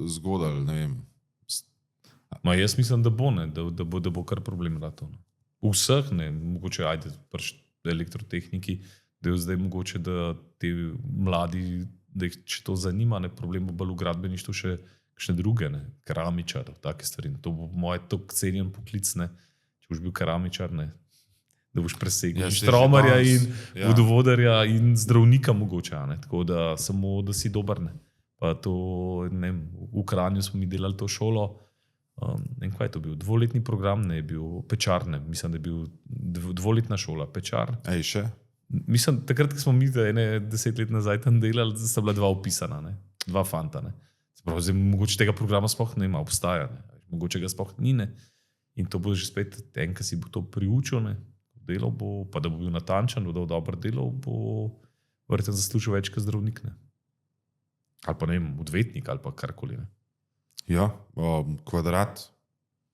zgodilo, ne vem. Jaz mislim, da bo, ne, da bo kar problem rato. Ne. Vseh, ne, mogoče ajde pri elektrotehniki, da je zdaj mogoče, da te mladi, da jih če to zanima, ne, problem bo bolj v gradbeništvu še kakšne druge, ne, keramičar, take stvari. To bo moje toliko cenjen poklic, ne, če boš bil keramičar, ne, da boš presegel štromarja in vodovodarja in zdravnika mogoče, ne, tako da samo, da si dober, ne. Pa to, ne vem, v Kranju smo mi delali to šolo, ne vem, kaj je to bil, 2-letni program, ne, je bil pečar, ne, mislim, da je bil 2-letna šola, pečar. Ej, še? Mislim, takrat, ko smo mi 10 let nazaj tam delali, sta bila 2 upisana, ne, 2 fanta, ne. Sprav, zdaj, mogoče tega programa sploh ne ima, obstaja, ne, mogoče ga sploh ni, ne. In to bo že spet en, ki si bo to priučil, ne, delal bo, pa da bo bil natančen, bo dobro delal, bo verjetno zaslužil več kot zdravnik, ne. Ali pa, ne vem, odvetnik ali pa karkoli, ne. Ja, kvadrat.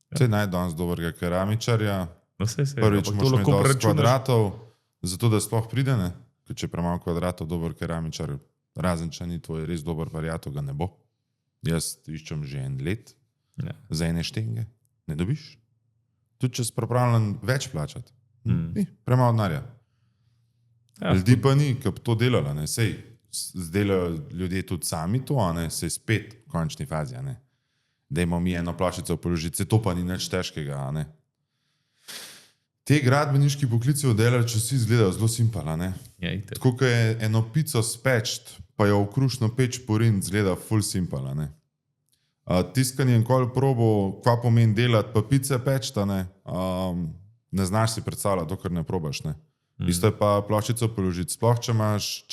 Ja. Sej naj danes dobrega keramičarja. No, prvič moš imeti dosti kvadratov, zato da sploh pride, ne. Ker če premalo kvadratov, dober keramičar, razen če ni tvoj res dober variato, ga ne bo. Jaz iščem že 1 let, za ene štenge. Ne dobiš. Tudi če si pripravljen več plačati. Premalo denarja. Ja, ljudi pa ni, ki bi to delala, ne. Sej zdelajo ljudje tudi sami to, a ne, sej spet v končni fazi, a ne. Dajmo mi eno ploščico položiti, to pa ni nič težkega, a ne. Te gradbeniški poklici oddelali, če si izgledajo zelo simpel, a ne. Ja, tako, ko je eno pico spečt, pa jo v krušno peč porin, izgleda ful simpel, a ne. Tiskanje enkoli probo, kva pomeni delati, pa pice pečta, ne. Ne znaš si predstavljati, dokler ne probaš, ne. Isto je pa ploščico položiti, sploh če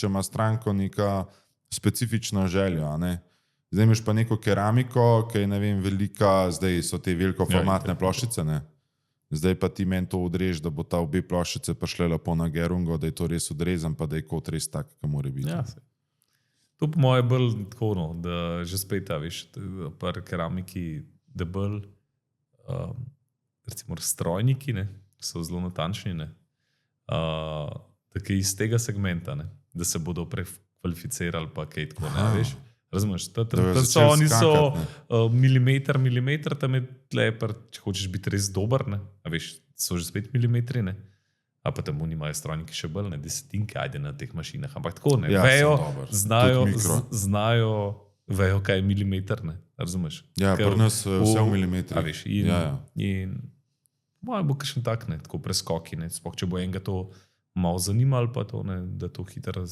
ima stranko neka specifično željo, a ne. Zdaj imaš pa neko keramiko, ki je, ne vem, velika, zdaj so te velikoformatne ploščice, ne. Zdaj pa ti meni to odrež, da bo ta obe ploščice prišle lepo na gerungo, da je to res odrezan, pa da je kot res tak, ki mora biti. Ja, to po moje bolj tako, no, da že spet, veš, pri keramiki, da bolj recimo strojniki, ne, so zelo natančni, ne. Tako iz tega segmenta, ne, da se bodo prekvalificirali, pa kaj tako, ne, veš. Razumeš, začeli oni so skakati, milimeter, tam je tle, če hočeš biti res dober, ne, a veš, so že spet milimetri, ne. A pa tam imajo strojniki še bolj, ne, desetinke, ajde na teh mašinah, ampak tako, ne, Ja, vejo, sem dober. znajo, vejo, kaj je milimeter, ne, razumeš. Ja, pri nas vse v milimetrih. A veš, in moja bo kakšen tak, ne, tako preskoki, ne, sploh če bo enega to malo zanimalo, pa to, ne, da to hitro,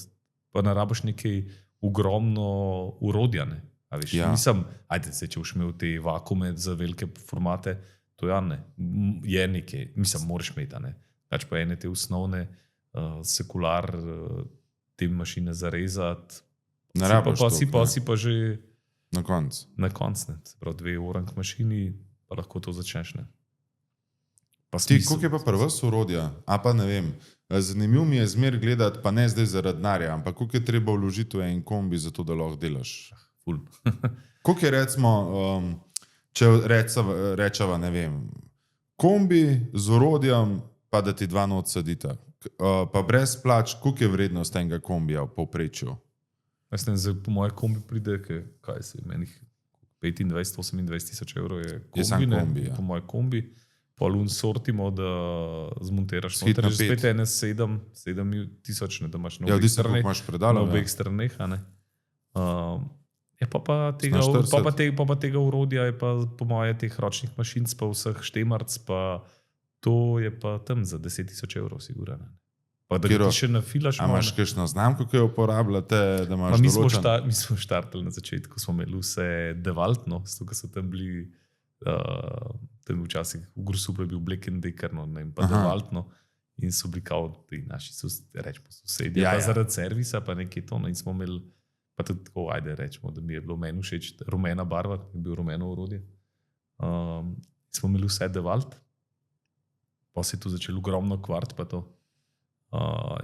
pa ne rabiš nekaj ogromno urodja, ne. A veš, nisem, ajde se, če boš imel te vakume za velike formate, to ja ne, je nekaj, mislim, moraš imeti, ne. Pač pa ene te osnovne sekular, te mašine zarezati, Ne rabiš si pa že na koncu. na konc, ne. Se pravi, 2 orang mašini, pa lahko to začneš, ne. Koliko je pa pri vas urodja? A pa ne vem. Zanimivo mi je zmer gledati, pa ne zdaj zaradi denarja, ampak koliko je treba vložiti v en kombi, zato da lahko delaš? Ful. Koliko je recimo, če rečeva, ne vem, kombi z orodjem, pa da ti 2 not sedita, pa brez plač, koliko je vrednost enega kombija v povprečju? Jaz ne vem, po moje kombi pride, kaj se menih 25-28 tisoč evrov je kombi, ne, kombi, ja. Po moje kombi. Polun sortimo, da zmontiraš Skit na noter, že spet ene 7 tisoč, ne, da imaš na Ja, obeh odvisno, koliko straneh. imaš Na predalov. obeh straneh, a ne. Na 40. Pa tega urodja je pa po moje teh ročnih mašinc, pa vseh štemarc, pa to je pa tam za 10 tisoč evrov, sigurno. Pa da Kiro, ti še nafilaš. A imaš kakšno znamko, ki jo uporabljate, da imaš Mi določen? smo štartali na začetku, smo imeli vse Devaltno, zato so tam bili tam včasih v Grusuplu je bil Black & Decker, no, ne, pa Devaltno, in so bili kao ti naši rečemo sosedje, pa zaradi servisa, pa nekaj to, no, in smo imeli, pa tudi tako, ajde rečemo, da mi je bilo meni všeč rumena barva, je bil rumeno orodje. Smo imeli vse Devalt, pa se je tu začelo ogromno kvart, pa to.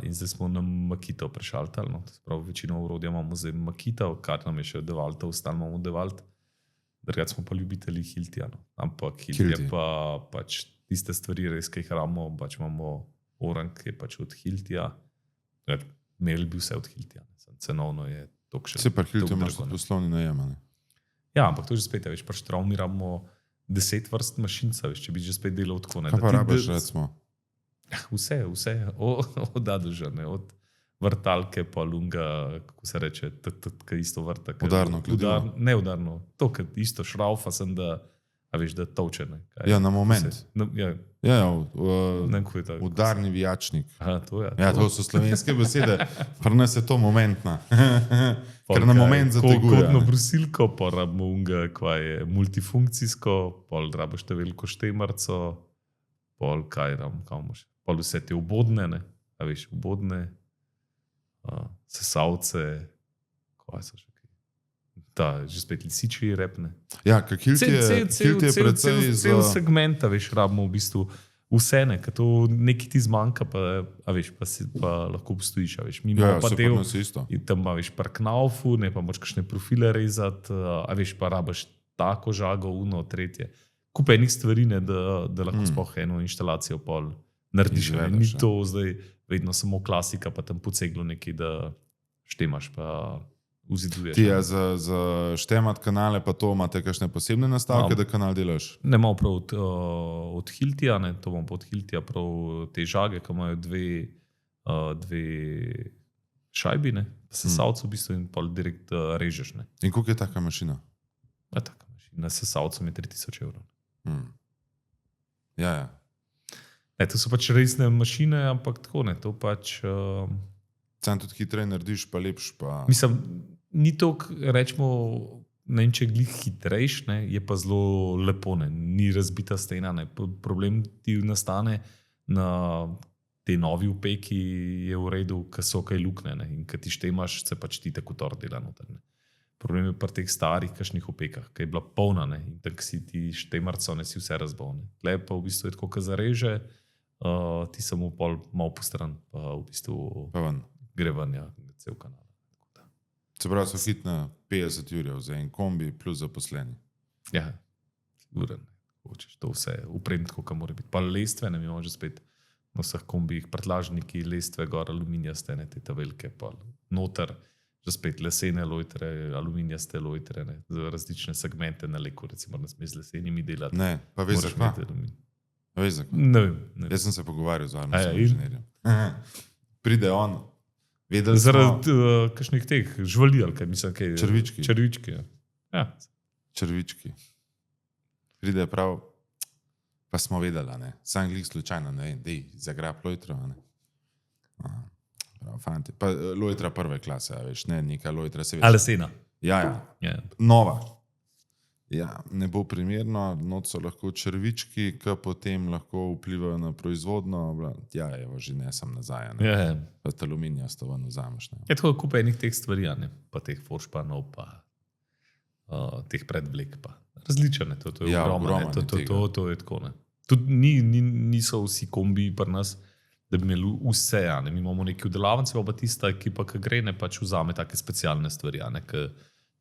In zdaj smo na Makito prešaltali, no, prav večino orodja imamo zdaj Makita, kar nam je še Devalta, ostalo imamo Devalt. Drugače smo pa ljubitelji Hiltija, no. Ampak Hilt je pa pač tiste stvari res, ki jih rabimo, pač imamo orang, ki je pač od Hiltija. Imeli bi vse od Hiltija, cenovno je to še. Se pa Hiltija imaš poslovni najem, ne? Ja, ampak to že spet, veš, pač Traumi rabimo 10 vrst mašinca, veš, če bi že spet delal tako, ne. Kaj pa rabiš, recimo? Vse, od Aduža, ne, od vrtalke, pa lunga, kako se reče, kaj isto vrta. Udarno kladivo. Ne udarno, to, kaj isto šraufa sem, da, a veš, da tolče, ne. Ja, na moment. Ja, udarni vijačnik. Aha, to je. Ja, to so slovenske besede, pri nas je to momentna. Ker na moment zateguje. Kodno brusilko, pa rabimo unga, kva je multifunkcijsko, pol rabiš te veliko štemarco, pol kaj rabimo, kaj imaš, pol vse te obodne, ne, a veš, obodne, sesavce, kaj so še kaj. Da, že spet lisičji repne. Ja, kak Hilt je predvsej cel segment, a veš, rabimo v bistvu vse, ne, kad to nekaj ti zmanjka, pa, a veš, pa lahko obstojiš, a veš. Mi imamo pa del, tam ima, veš, par knaufu, ne, pa moč kakšne profile rezati, a veš, pa rabaš tako žago, uno, tretje. Kup enih stvari, ne, da lahko sploh eno inštalacijo pol narediš. Ni to zdaj vedno samo klasika, pa tam po ceglu nekaj, da štemaš, pa vziduješ. Ti je za štemat kanale, pa to imate kakšne posebne nastavke, da kanal delaš? Ne, malo prav od Hiltija, ne, to imamo pa od Hiltija prav te žage, ki imajo dve šajbi, ne, sesalcu v bistvu in pol direkt režeš, ne. In koliko je taka mašina? Ja, taka mašina, sesalcem je 3000 evrov. Ja. Ne, to so pač resne mašine, ampak tako ne, to pač... Sam tudi hitreje narediš, pa lepš, pa... Mislim, ni to, rečemo, ne vem, če je glih hitrejš, ne, je pa zelo lepo, ne, ni razbita stena, ne. Problem ti nastane na te novi upeki je v redu, ko so kaj lukne, ne, in ko ti štemaš, se pač ti tako tor dela noter, ne. Problem je pri teh starih kakšnih opekah, ki je bila polna, ne, in tako si ti štemarco, ne, si vse razbal, ne. Tle pa v bistvu je tako, ko zareže, ti samo pol malo postran, pa v bistvu gre ven, ja, cel kanal. Se pravi, so hit na 50 jurjev za en kombi plus zaposleni. Ja, sigurno, hočeš to vse upremiti, kako mora biti. Pa lestve, ne, mi imamo že spet na vseh kombijih, prtlažniki, lestve, gor, aluminijaste, ne, te velike, pa noter, že spet lesene lojtre, aluminijaste lojtre, ne, za različne segmente na leku, recimo, ne sme z lesenimi delati. Ne, pa veš, Moraš zakaj? imeti aluminij. Veš, zakaj? Ne vem. Jaz sem se pogovarjal z varnostnim A ja, in? inženirjem. Pride on, vedeli smo, Zaradi kakšnih teh živali, ali kaj mislim, kaj Črvički. Črvički, ja. Ja. črvički. Pride prav, pa smo vedeli, ne, sam glih slučajno, ne vem, dej, zagrab lojtro, ne. Prav, fanti. Pa lojtra prve klase, a veš, ne, neka lojtra se veš. A lesena. Ja, ja, Ja. nova. Ja, ne bo primerno, not so lahko črvički, ki potem lahko vplivajo na proizvodno. Ja, evo, že ne sem nazaj. Ne. Ja, ja. Pa aluminija sto ven vzameš. Ne. Je tako kupa enih teh stvari, a ne, pa teh foršpanov, pa teh predvlek, pa različne, to je Ja, ogromno, ogromno ne, je tega. to je tako, ne. Tudi niso vsi kombiji pri nas, da bi imeli vse, a ne, mi imamo neki udelavnice, pa tista ekipa, ki gre, ne, pač vzame take specialne stvari, a ne,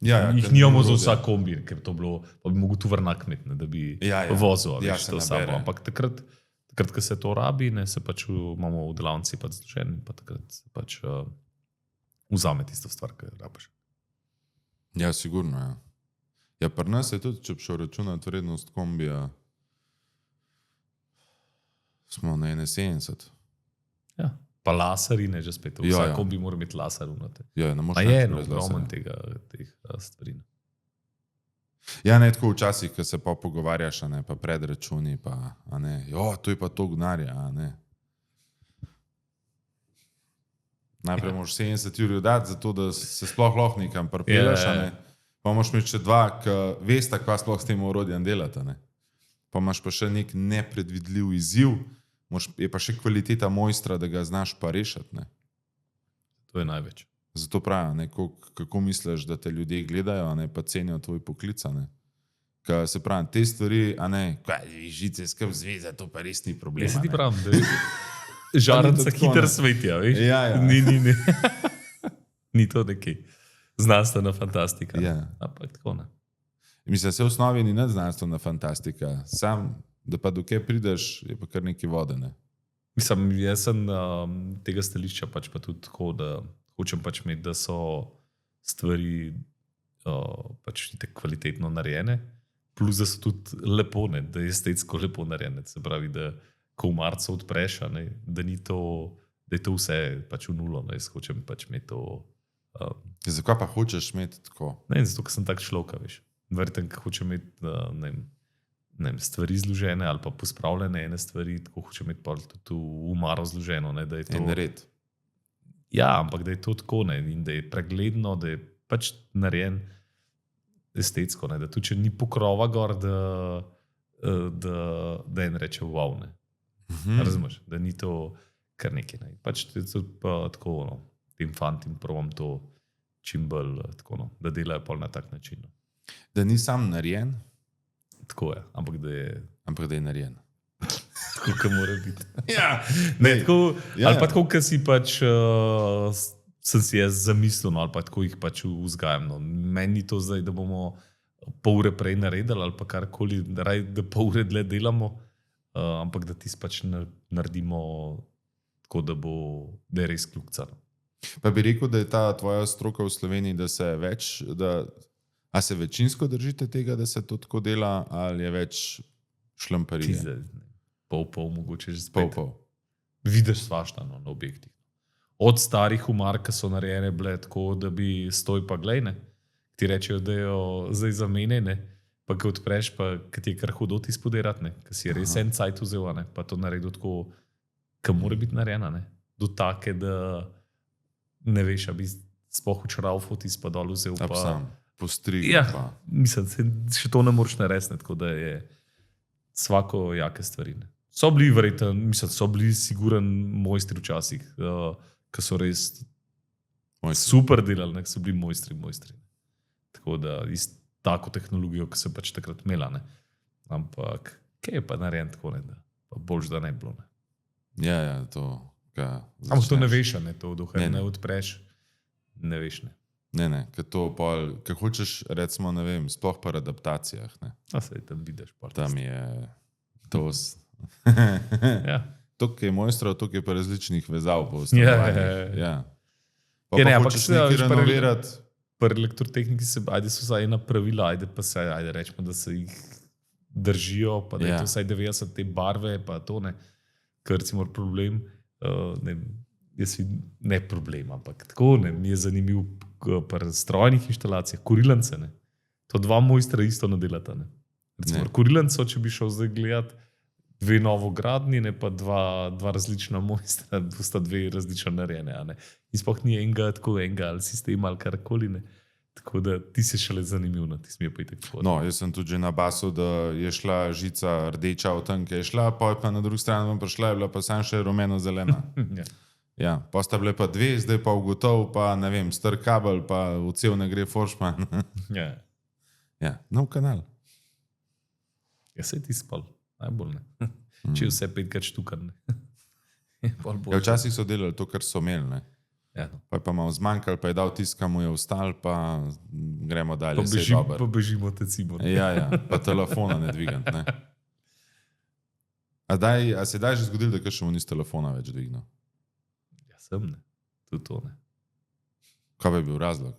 Ja, jih ker nimamo za orodje. vsak kombi, ker to bilo, pa bi mogel tu vrnakmet, da bi Ja. vozil, a Ja, veš, se to samo. nabere. Ampak takrat, ko se to rabi, ne, se pač imamo v delavnici pač zložen, pa takrat se pač vzame tisto stvar, ki jo rabiš. Ja, sigurno, ja. Ja, pri nas je tudi, če bi šel računati vrednost kombija, smo na 71. Ja. Pa laserji, ne, že spet. Ja, Vsak ja. kombi mora imeti laser vnate. Ja, ne Pa moreš je reči eno brez ogromno laserja. teh stvari. Ne. Ja, ne tako včasih, ko se pa pogovarjaš, a ne, pa predračuni, pa, a ne, jo, to je pa to gnarja, a ne. Najprej moraš 70 ur dati, zato da se sploh lahko nekam pripeleš, a ne. Pa moraš imeti še dva, ki veste, kva sploh s tem orodjem delate, ne. Pa imaš pa še nek nepredvidljiv izziv, je pa še kvaliteta mojstra, da ga znaš pa rešiti, ne. To je največ. Zato pravi, ne, kako misliš, da te ljudje gledajo, a ne, pa cenijo tvoj poklic, a ne. Ka se pravi, te stvari, a ne, kaj, žice skrb zveza, to pa res ni problem. Jaz se a ti ne. pravim, da žarnica tako, hiter ne. svetijo, veš? Ja, ja. Ni. Ni to nekaj znanstvena fantastika. Ja. Ampak tako ne. Mislim, se v osnovi ni znanstvena fantastika, sam, da pa dokaj prideš, je pa kar nekaj vode, ne. Mislim, jaz sem tega stališča pač pa tudi tako, da hočem pač imeti, da so stvari pač tako kvalitetno narejene, plus da so tudi lepo, ne, da je estetsko lepo narejene. Se pravi, da ko v marcu odpreš, a ne, da ni to, da je to vse pač v nulo. Ne, jaz hočem pač imeti to. Zakaj pa hočeš imeti tako? Ne, zato, ker sem tak človek, veš. Verjetno, ker hočem imeti ne vem, stvari zložene ali pa pospravljene ene stvari, tako hočem imeti pa tudi v umaro zloženo. Ne, da je to En red. Ja, ampak da je to tako, ne, in da je pregledno, da je pač narejen estetsko, ne, da tudi če ni pokrova gor, da en reče wow, ne. Razumeš, da ni to kar nekaj. Ne. Pač to je tudi pa tako, no, tem fantim provam to čim bolj tako, no, da delajo pol na tak način. No. Da ni sam narejen, Tako je, ampak ampak da je narejen. tako, kot mora biti. Ja, Ne, tako, Ja, ali ja. pa tako, kot si pač sem si jaz zamislil, no, ali pa tako jih pač vzgajam. No. Meni ni to zdaj, da bomo pol ure prej naredili ali pa karkoli, da pol ure dlje delamo, ampak da ti pač naredimo tako, da je res kljukcano. Pa bi rekel, da je ta tvoja stroka v Sloveniji, da se več, a se večinsko držite tega, da se to tako dela, ali je več šlamparije? Pol, mogoče že spet. Pol. Vidiš svašta, no, na objektih. Od starih umar, ki so narejene bile tako, da bi stoj pa glejne, ti rečejo, da jo zdaj zamenjene, pa ko odpreš, pa ki ti je kar hudo ti spoderati, ki si res en cajt vzel, ne, pa to naredil tako, ki mora biti narejena, ne, do take, da ne veš, a bi sploh učralfo ti spa dol vzel. Pa, Sam, postrigi. ja, Pa. mislim, še to ne moreš narediti, tako da je svako jake stvari. Ne. So bili, verjetno, mislim, so bili siguren mojstri včasih, ki so res Mojstri. super delali, ne, ki so bili mojstri. Tako da iz tako tehnologijo, ki se pač takrat imela. Ne. Ampak kaj je pa narejen tako, ne, da pa boljš, da ne bilo. Ne. Ja, to. Ampak to ne veš, ne, to dokaj Ne, ne ne. odpreš, ne veš. Ne. Ne, ker to pol, ker hočeš, recimo, ne vem, sploh pa adaptacijah, ne. A se tam vidiš. Tam je to. Ja. toliko je mojstrov, toliko je pa različnih vezav po Ja, stanovanjih. Ja. Pa Ja, ne, pa ampak hočeš se, nekaj veš, pa renovirati. Pri elektrotehniki so vsaj ena pravila, pa se, rečemo, da se jih držijo, pa da je to vsaj 90 te barve, pa to ne, kar recimo problem, ne problem, ampak tako ne, mi je zanimiv pri strojnih inštalacijah, kurilance, ne. To dva mojstra isto nadelata, ne. Recimo, kurilanco, če bi šel zdaj gledat, dve novogradni, ne pa dva različna mojstra, sta dve različno narejene, a ne. In sploh ni enega ali sistema ali karkoli, ne. Tako da ti si šele zanimiv, no, ti smijo pa itak tvoj. No, jaz sem tudi že na basu, da je šla žica rdeča v tam, ki je šla, pa na drugi strani vam prišla, je bila pa sam še rumeno-zelena. Ja, pa sta bile pa dve, zdaj pa ugotov, pa ne vem, star kabel, pa v cel ne gre foršman. Ja, nov kanal. Ja, se ti spal, najbolj ne. Če vse 5 štukar, ne. Ja, včasih so delali to, kar so imeli, ne. Ja, no. Pa malo zmanjkal, pa je dal tisk, kam mu je vstal, pa gremo dalje. Pa bežimo te cimo. Ja, pa telefona ne dvigant, ne. A se je že zgodilo, da še mu nisi telefona več dvignil? Ja, sem ne. Tudi to ne. Kaj bi bil razlog?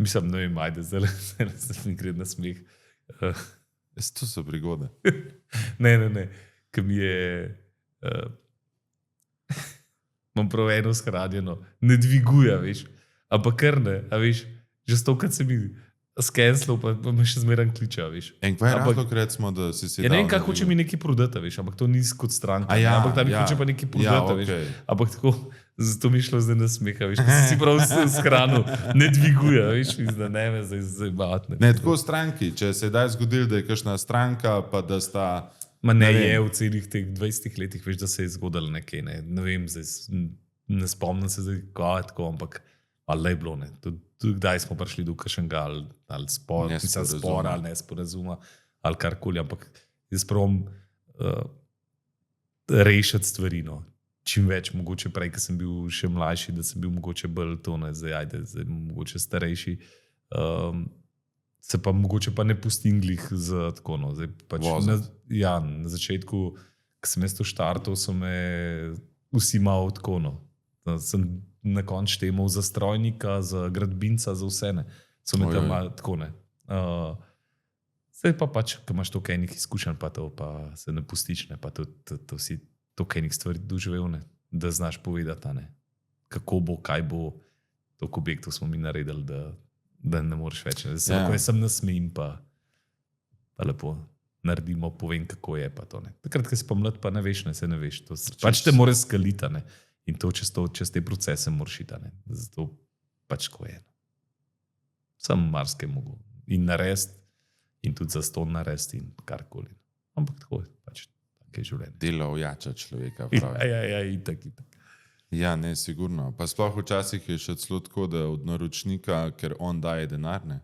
Mislim, ne vem, ajde, zdaj se mi gre na smeh. To so prigode. Ne, ki mi je... Imam prav eno shranjeno, ne dviguje, veš. Ampak kar ne, a veš, že stokrat se mi skenslil, pa me še zmeraj kliče, veš. In kaj je razlog, recimo, da si si ja, ne vem, kako hoče mi nekaj prodati, veš, ampak to ni kot stranka. Ampak tam mi hoče pa nekaj prodati, veš. Ampak tako, zato mi šlo zdaj na smeha, veš, da si prav shranil, ne dviguje, veš, da ne me zdaj batne. Ne, tako stranki, če se je daj zgodil, da je kakšna stranka, pa da sta... Ma ne je v celih teh 20 letih, veš, da se je zgodilo nekaj, ne vem, zdaj, ne spomnim se zdaj, kaj je tako, ampak ali je bilo, ne. Tudi kdaj smo prišli do kakšnega ali spora, ali nesporazuma, ali karkoli, ampak jaz pravim rešiti stvari, no. Čim več, mogoče prej, ko sem bil še mlajši, da sem bil mogoče bolj to, ne, zdaj mogoče starejši, se pa mogoče pa ne pustim glih za tako, no. Zdaj pač na začetku, ko sem jaz to štartal, so me vsi malo tako, no. Sem na konč temal za strojnika, za gradbinca, za vse, ne. So me tam malo tako, ne. Zdaj pa pač, ko imaš toliko enih izkušenj, pa to pa se ne pustiš, ne, pa to si toliko enih stvari doživel, ne, da znaš povedati, ne, kako bo, kaj bo, toliko objektov smo mi naredili, da ne moreš več. Ko jaz sem nasmejim, pa lepo naredimo, povem, kako je, pa to, ne. Takrat, ko si pa mlad, pa ne veš, ne, se ne veš. Pač te more skalita, ne, in to čez te procese moraš iti, ne. Zato pač ko je. Sam marsikaj mogo. In narediti, in tudi zaston narediti, in karkoli. Ampak tako je, pač tako je življenje. Delo ojača človeka, pravi. Ja, itak. Ja, ne, sigurno. Pa sploh včasih je še celo tako, da od naročnika, ker on daje denar, ne.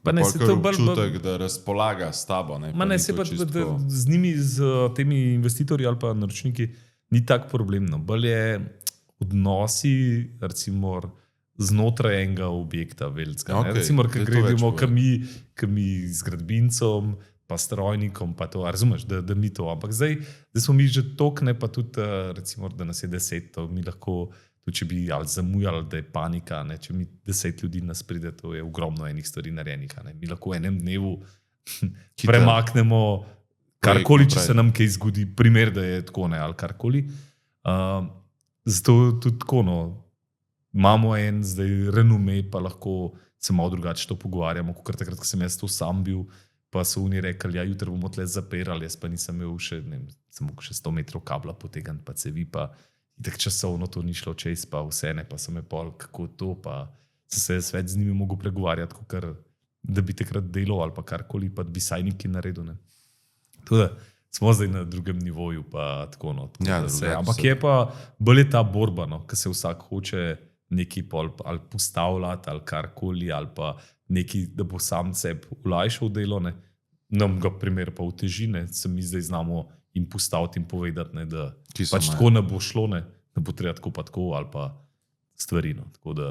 Pa ne se to občutek, da razpolaga s tabo, ne. Ma ne se pa z njimi, z temi investitorji ali pa naročniki ni tak problem, no. Bolj je odnosi, recimo, znotraj enega objekta velikega. Recimo, ker gledimo, ki mi z gradbincom, pa strojnikom, pa to, razumeš, da mi to. Ampak zdaj smo mi že tokne, pa tudi, recimo, da nas je 10, to mi lahko, tudi če bi ali zamujali, da je panika, ne, če mi 10 ljudi nas pride, to je ogromno enih stvari narejenih, ne. Mi lahko v enem dnevu premaknemo karkoli, če se nam kaj zgodi, primer, da je tako, ne, ali karkoli. Zato tudi tako, no, imamo en zdaj renome, pa lahko se malo drugače to pogovarjamo, kot takrat, ko sem jaz to sam bil, pa so oni rekli, ja, jutri bomo tle zapirali, jaz pa nisem imel še, ne vem, samo še 100 metrov kabla potegan, pa cevi, pa tako časovno to ni šlo čez, pa vse ne, pa so me pol, kako to, pa sem se svet z njimi mogel pregovarjati, kakor, da bi takrat delal ali pa karkoli, pa bi saj nekaj naredil, ne. Tudi smo zdaj na drugem nivoju, pa tako, no. Ja, ampak je pa bolj je ta borba, no, ko se vsak hoče nekaj pol ali postavljati, ali karkoli, ali pa nekaj, da bo sam sebi olajšal delo, ne. Nam ga primer pa uteži, ne. Se mi zdaj znamo jim postaviti in povedati, ne, da pač tako ne bo šlo, ne. Da bo treba tako pa tako, ali pa stvari, no. Tako da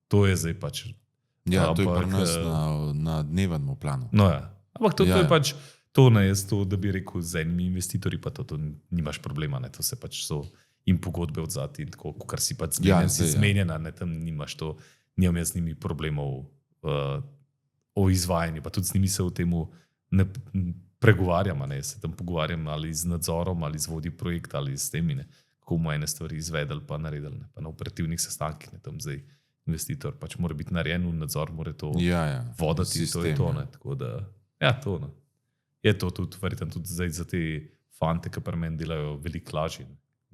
to je zdaj pač... Ja, to je pri nas na dnevnem planu. No ja, ampak to je pač, to ne jaz to, da bi rekel z enimi investitorji, pa to nimaš problema, ne, to se pač so in pogodbe odzati in tako, kar si pač zmenjen, si zmenjena, ne, tam nimaš to, nimam jaz z njimi problemov o izvajanju, pa tudi z njimi se o temu ne pregovarjam, ne, se tam pogovarjam ali z nadzorom, ali z vodji projekta, ali s temi, ne, kako bomo ene stvari izvedeli pa naredili, ne, pa na operativnih sestankih, ne, tam zdaj investitor pač mora biti narejen v nadzor, mora to voditi, sistem, to je to, ne, tako da, to, ne. Je to tudi, verjetno tudi zdaj za te fante, ki pri meni delajo veliko lažje,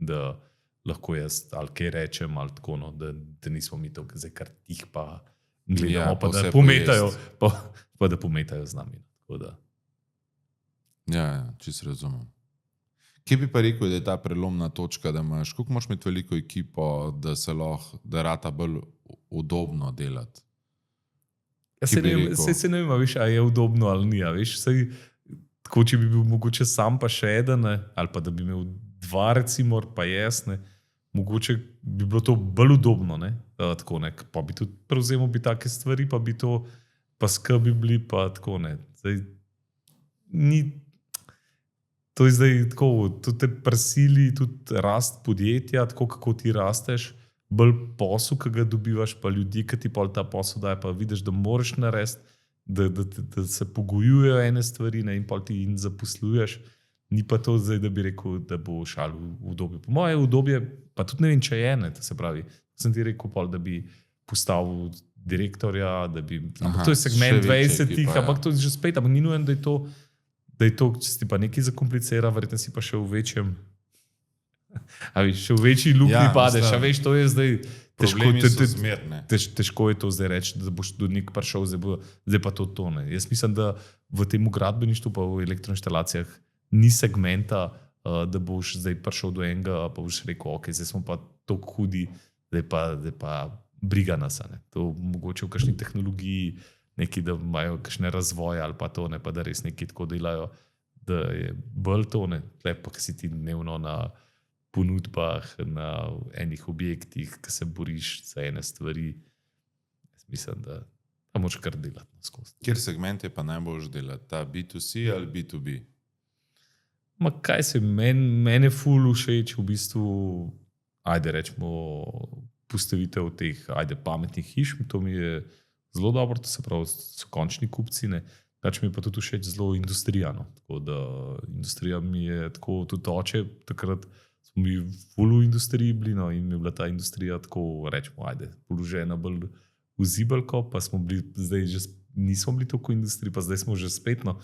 da lahko jaz ali kaj rečem, ali tako, no, da nismo mi to, zdaj kar tih pa gledamo, pa da pometajo, pa da pometajo z nami. Tako da. Čisto razumem. Kje bi pa rekel, da je ta prelomna točka, da imaš, koliko moraš imeti veliko ekipo, da se lahko, da rata bolj udobno delati? Se ne vem, veš, a je udobno ali ni, veš, sej, tako, če bi bil mogoče sam pa še eden, ali pa da bi imel dva, recimo, pa jaz, ne, mogoče bi bilo to bolj udobno, ne, tako, ne, pa bi tudi prevzemal bi take stvari, pa bi to, pa skrbi bili, pa tako, ne, zdaj, ni, to je zdaj tako, tudi te prisili, tudi rast podjetja, tako kako ti rasteš, bolj posel, ki ga dobivaš, pa ljudi, ki ti pol ta posel daje, pa vidiš, da moraš narediti, da se pogojujejo ene stvari, ne, in pol ti in zaposluješ, ni pa to zdaj, da bi rekel, da bo šal v udobje. Po moje udobje, pa tudi ne vem, če je, ne, to se pravi, sem ti rekel pol, da bi postavil direktorja, da bi, ampak to je segment 20-ih, ampak to je že spet, ampak ni nujen, da je to, če si pa nekaj zakomplicira, verjetno si pa še v večjem, še v večji luknji padeš, a veš, to je zdaj težko je to zdaj reči, da boš do nek prišel, zdaj pa to ne. Jaz mislim, da v tem gradbeništvu pa v elektroinštalacijah ni segmenta, da boš zdaj prišel do enega, pa boš rekel, ok, zdaj smo pa toliko hudi, zdaj pa briga nas. Ne. To mogoče v kakšni tehnologiji, neki, da imajo kakšne razvoje ali pa to, ne, pa da res neki tako delajo, da je bolj to, ne, pa ki si ti dnevno na ponudbah, na enih objektih, ki se boriš za ene stvari. Jaz mislim, da moraš kar delati na skozi. Kjer segment je pa najbolj delati? Ta B2C ali B2B? Ma kaj se, mene ful všeč v bistvu, ajde rečemo, postavitev teh, pametnih hiš, to mi je zelo dobro, to se pravi, so končni kupci, ne. Pač mi je pa tudi všeč zelo industrija, no. Tako da industrija mi je tako, tudi oče, takrat smo mi ful v industriji bili, no, in mi je bila ta industrija tako, rečemo, položena bolj v zibelko, pa smo bili, zdaj že nismo bili toliko v industriji, pa zdaj smo že spet, no.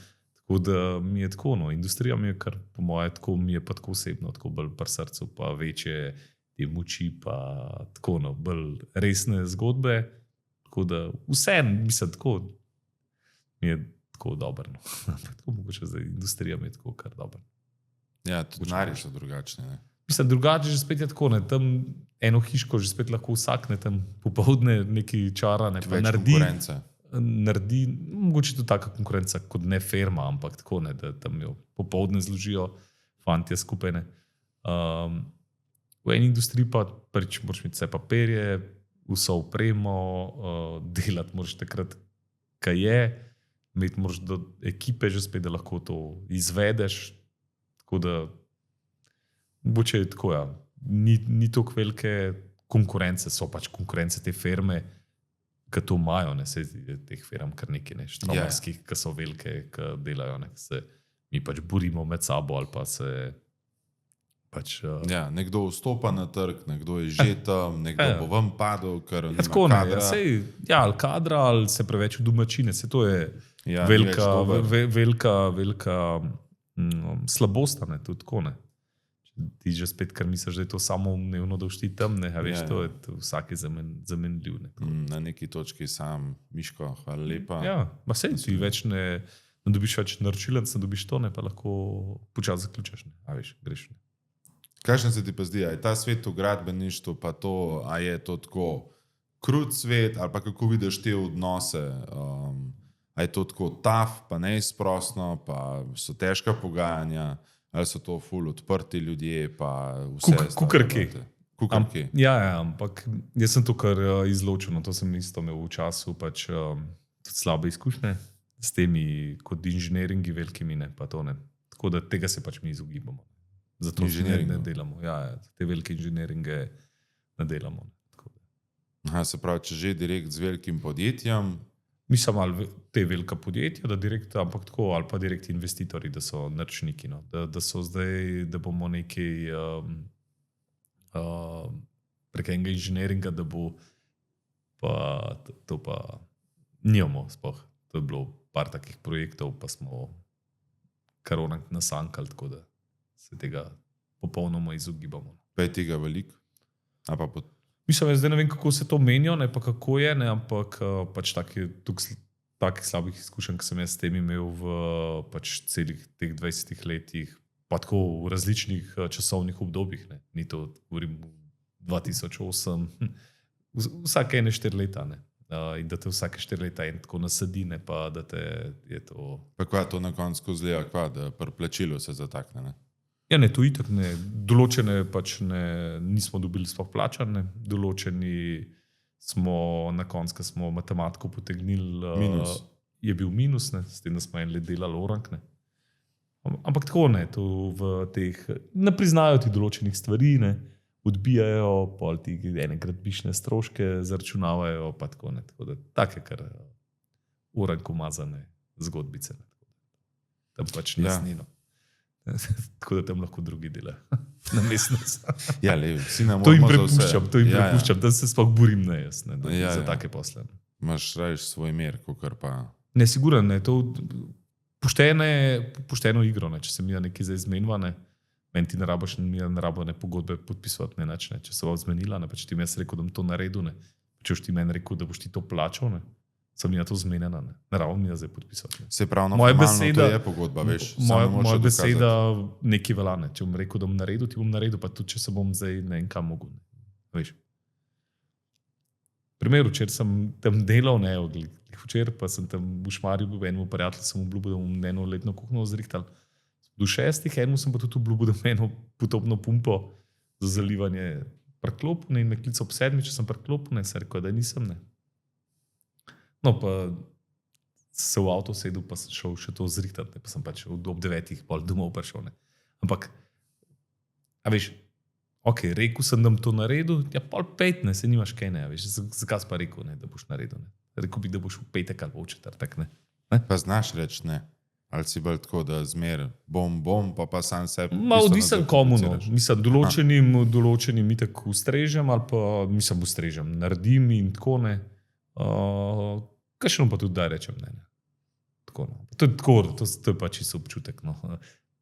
Tako da mi je tako, no, industrija mi je kar, po moje, tako, mi je pa tako osebno, tako bolj pri srcu, pa večje te moči, pa tako, no, bolj resne zgodbe, tako da vse, mislim, tako, mi je tako dobro, no. Tako mogoče zdaj industrija mi je tako kar dobro. Ja, tudi nari so drugačne, ne. Mislim, drugače že spet je tako, ne, tam eno hiško že spet lahko vsak, ne, tam popoldne neki čara, ne, pa naredi, mogoče tudi taka konkurenca kot ne firma, ampak tako, ne, da tam jo popoldne zložijo fantje skupaj, ne. V eni industriji pa prvič moraš imeti vse papirje, vso opremo, delati moraš takrat, kaj je, imeti moraš do ekipe že spet, da lahko to izvedeš, tako da mogoče je tako, ja, ni toliko velike konkurence, so pač konkurence te firme, ki to imajo, ne, se teh firm kar nekaj, ne, štromarskih, ki so velike, ki delajo, ne, se mi pač borimo med sabo ali pa se pač... nekdo vstopa na trg, nekdo je že tam, nekdo bo vam padel, ker nima tako, kadra. Ali kadra, ali se preveč v domačine, se to je velika slabost, ne, tudi tako, ne. Ti že spet, ker misliš, da je to samo umevno, da všti tam, ne, a veš, to je vsak je zamenljiv. Na neki točki sam, Miško, hvala lepa. Ja, ma sej, ti več ne dobiš več naročilenc, ne dobiš to, ne, pa lahko počasi zaključaš, ne, a veš, greš. Ne. Kakšen se ti pa zdi, a je ta svet v gradbeništvu, pa to, a je to tako krut svet, ali pa kako vidiš te odnose, a je to tako tough, pa neizprostno, pa so težka pogajanja, ali so to ful odprti ljudje, pa vse. Kukarki. Ja, ampak jaz sem to kar izločeno, to sem isto imel v času, pač tudi slabe izkušnje s temi kot inženiringi velikimi, ne, pa to ne. Tako da tega se pač mi izogibamo. Zato ne delamo. Ja, te velike inženiringe ne delamo. Aha, se pravi, če že direkt z velikim podjetjem. Mislim, ali te velika podjetja, da direkt, ampak tako, ali pa direkt investitorji, da so naročniki. No. Da so zdaj, da bomo nekaj prek enega inženiringa, da bo pa to pa nimamo sploh. To je bilo par takih projektov, pa smo kar onak nasankali, tako da se tega popolnoma izogibamo. Pa je tega veliko? Mislim, zdaj ne vem, kako se to menijo, ne pa kako je, ne, ampak pač takih slabih izkušenj, ki sem jaz s tem imel v pač celih teh 20 letih, pa tako v različnih časovnih obdobjih. Ne. Ni to, govorim, 2008, vsake 4 leta. Ne. In da te vsake 4 leta en tako nasadine, pa da te je to... Pa kva to na koncu zlija, kva, da pri plačilu se zatakne, ne? Ja, ne, to itak ne. Določene pač nismo dobili sploh plačane, določeni smo na koncu, ko smo matematiko potegnili, Minus. Je bil minus, ne, s tem, da smo en let delali orang, ne. Ampak tako ne, to v teh, ne priznajo ti določenih stvari, ne, odbijajo, pol ti enkrat bišne stroške zaračunavajo, pa tako ne. Tako da take kar orang umazane zgodbice. Ne. Tam pač nesnino. Tako da tam lahko drugi delajo na mestnost. Ja, vsi nam to jim prepuščam, da se sploh borim na jaz, ne, za take posle. Imaš rajš svoj mer, kakor pa... Ne, sigurno, ne, to pošteno igro, ne, če se mi da nekaj zdaj zmenila, ne, meni ti ne raboš, mi ne rabo ne pogodbe podpisovati, ne, ne, če se bo zmenila, ne, pa če ti mi jaz rekel, da bom to naredil, ne, če boš ti meni rekel, da boš ti to plačal, ne, sem mi na to zmenjena, ne. Ne rabo mi da zdaj podpisati. Se pravi, formalno to je pogodba, veš. Moja beseda nekaj velja, ne. Če bom rekel, da bom naredil, ti bom naredil, pa tudi, če se bom zdaj ne vem kam mogel. Veš. Primer, včeraj sem tam delal, ne, včeraj pa sem tam v Šmarju bil, enemu prijatelju sem obljubil, da bom eno letno kuhno zrihtal. Do 6, enemu sem pa tudi obljubil, da bom eno potopno pumpo za zalivanje priklopil, in me klical ob 7, če sem priklopil, ne, sem rekel, da nisem, ne. No, pa se v avto sedel, pa sem šel še to zrihtati, pa sem pač ob 9 pol domov prišel. Ne. Ampak, a veš, ok, rekel sem, da bom to naredil, ja pol 5, ne, se nimaš kaj, ne, veš, zakaj si pa rekel, ne, da boš naredil, ne. Rekel bi, da boš v petek ali v četrtek, ne. Pa znaš reči ne, ali si bolj tako, da zmer bom, pa sam sebi... Odvisen komu, no. Mislim, določenim itak ustrežem, ali pa mislim, ustrežem, naredim in tako, ne. Kakšno pa tudi da rečem, ne. Tako, no. To je pač čisto občutek, no.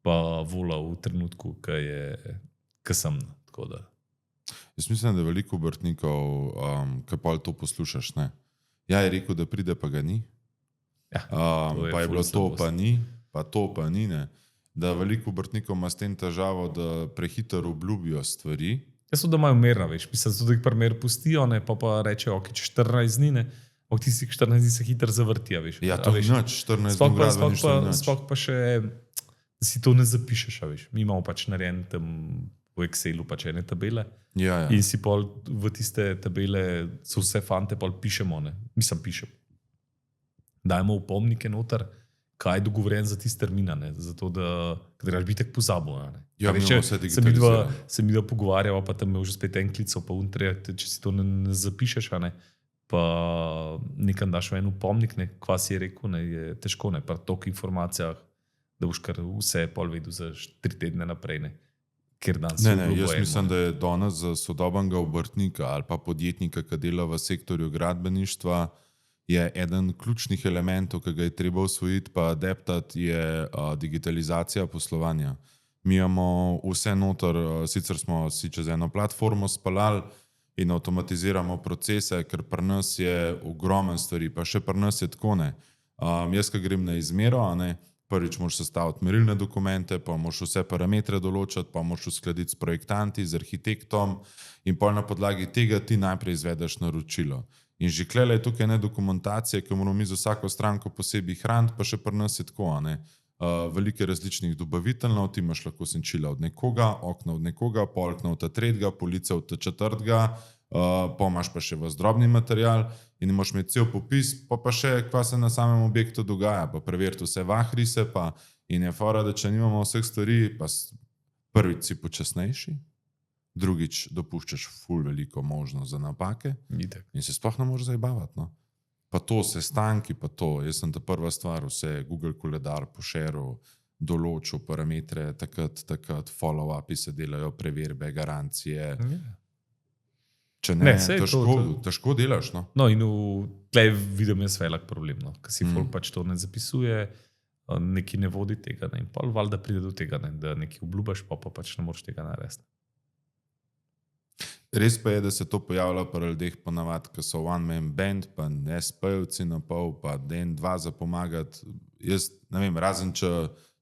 Pa vola v trenutku, ko sem, tako da. Jaz mislim, da je veliko obrtnikov, ki pa to poslušaš, ne. Ja, je rekel, da pride, pa ga ni. Ja, pa je bilo to, pa ni, pa to, pa ni, ne. Da veliko obrtnikov ima s tem težavo, da prehitro obljubijo stvari. Jaz so, da imajo merna, veš, mislim, da jih primer pustijo, ne, pa rečejo, ok, 14 dni, ne, ok, tistih 14 dni se hitro zavrtijo, veš. Ja, to je nič, 14 dni gradbeništva nič. Sploh pa še, da si to ne zapišeš, veš. Mi imamo pač narejen tam v Excelu pač ene tabele. Ja. In si pol v tiste tabele so vse fante pol pišemo, ne. Mislim, pišem. Dajmo upomnike noter, kaj je dogovorjen za tiste termina, ne. Zato, da kateраš bi tak pozabil, ne. Ja, veš, se mi da pogovarjava, pa tam je že spet en klical, pa če si to ne zapišeš, ne, pa nekam daš v en upomnik, ne, kva si je rekel, ne, je težko, ne, pa toliko informacijah, da boš kar vse pol vedel za 3 tedne naprej, ne. Jaz mislim, da je danes za sodobnega obrtnika ali pa podjetnika, ki dela v sektorju gradbeništva, je eden ključnih elementov, ki ga je treba usvojiti pa adaptati, je digitalizacija poslovanja. Mi imamo vse noter, sicer smo si čez eno platformo spalali in avtomatiziramo procese, ker pri nas je ogromen stvari, pa še pri nas je tako, ne. Jaz, ko grem na izmero, ne, prvič moraš sestaviti merilne dokumente, pa moraš vse parametre določiti, pa moraš uskladiti s projektanti, z arhitektom in pol na podlagi tega ti najprej izvedeš naročilo. In že klele je tukaj ne dokumentacije, ki moramo mi za vsako stranko posebej hraniti, pa še pri nas je tako, ne. Velike različnih dobaviteljev, ti imaš lahko senčila od nekoga, okna od nekoga, polkna od tretjega, polica od četrtega, pa imaš pa še zdrobni material in imaš imeti cel popis, pa še, kva se na samem objektu dogaja, pa preveriti vse vahrise, pa in je fora, da če nimamo vseh stvari, pa prvič si počasnejši, drugič dopuščaš ful veliko možnost za napake in se sploh ne moreš zabavati. No? Pa to, sestanki, pa to. Jaz sem ta prva stvar, vse Google koledar pošeril, določil parametre, takrat follow-upi se delajo, preverbe, garancije. Če ne, težko delaš. No, no in tukaj vidim jaz velik problem, no? Ker si folk pač to ne zapisuje, neki ne vodi tega, ne? In pol valjda pride do tega, ne? Da neki obljubaš, pa pač ne moreš tega narediti. Res pa je, da se to pojavlja pri ljudeh ponavadi, ki so one-man band, pa SP-jevci na pol, pa dva za pomagati. Jaz ne vem, razen če,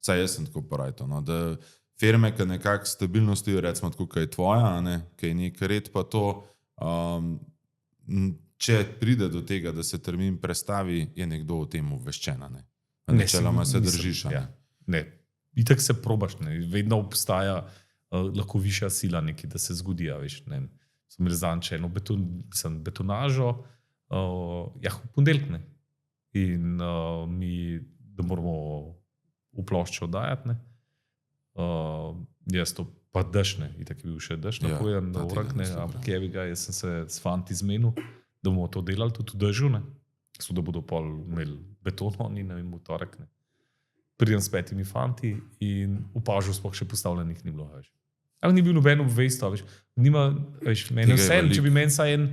saj jaz sem tako porajto, no, da firme, ki nekako stabilno stojijo, recimo tako, kaj je tvoja, ne, kaj je nek red, pa to, če pride do tega, da se termin prestavi, je nekdo o tem obveščen. Načeloma se držiš. Ne, itak se probaš, ne. Vedno obstaja lahko višja sila nekaj, da se zgodi. Veš, ne. Sem rezan, če eno betonažo, v ponedeljek ne. In mi, da moramo v ploščo oddajati, ne. Jaz to pa dež, ne. Itak je bil še dež, napojen, da urakne, ampak jaz sem se s fanti zmenil, da bomo to delali tudi v dežu, ne. Da bodo pol imeli beton, oni, ne vem, v torek, ne. Pridem s 5 fanti in v pažu sploh še postavljenih ni bilo. Veš. Ali ni bil noben obvesto, meni vse, če bi meni saj en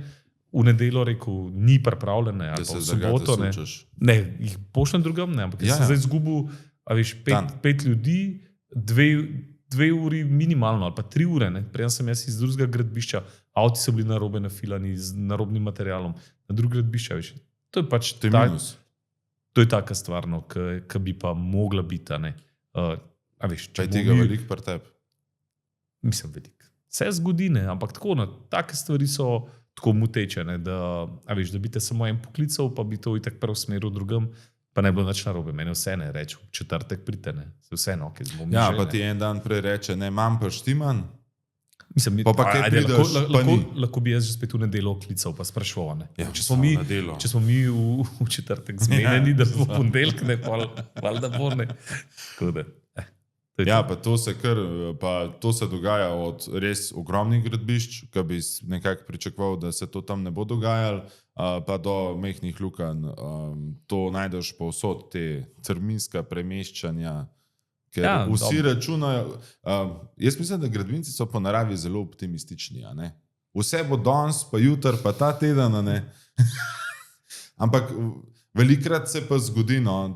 v nedeljo rekel, ni pripravljene, ali pa v soboto, ne, jih pošljem drugam, ne, ampak sem zdaj izgubil, pet ljudi, 2 uri minimalno, ali pa 3 ure, ne, prej sem jaz iz drugega gradbišča, avti so bili narobe nafilani z narobnim materialom, na drug gradbišča, veš. To je pač minus. To je taka stvar, no, ki bi pa mogla biti. Veš, če je tega veliko pri tebi? Mislim, veliko. Vse zgodi, ne, ampak tako, no, take stvari so tako muteče, ne, da bi te samo en poklical, pa bi to itak preusmeril drugam, pa ne bilo nič narobe. Meni vse ne reče, v četrtek prite, ne, se vse eno, ki zbom. Ja, pa ti en dan prej reče, ne, imam pa štiman. Mislim, lahko bi jaz že spet v nedeljo klical, pa sprašoval. Ja, če smo mi v četrtek zmenjeni, da bo ponedeljek, ne, valjda bo, ne. Ja, pa to se dogaja od res ogromnih gradbišč, ki bi nekako pričakoval, da se to tam ne bo dogajalo, pa do mehnih lukanj. To najdeš povsod, te terminska premeščanja, ker vsi računajo. Jaz mislim, da gradbinci so po naravi zelo optimistični. Vse bo danes, pa jutri, pa ta teden. Ampak velikrat se pa zgodi, no,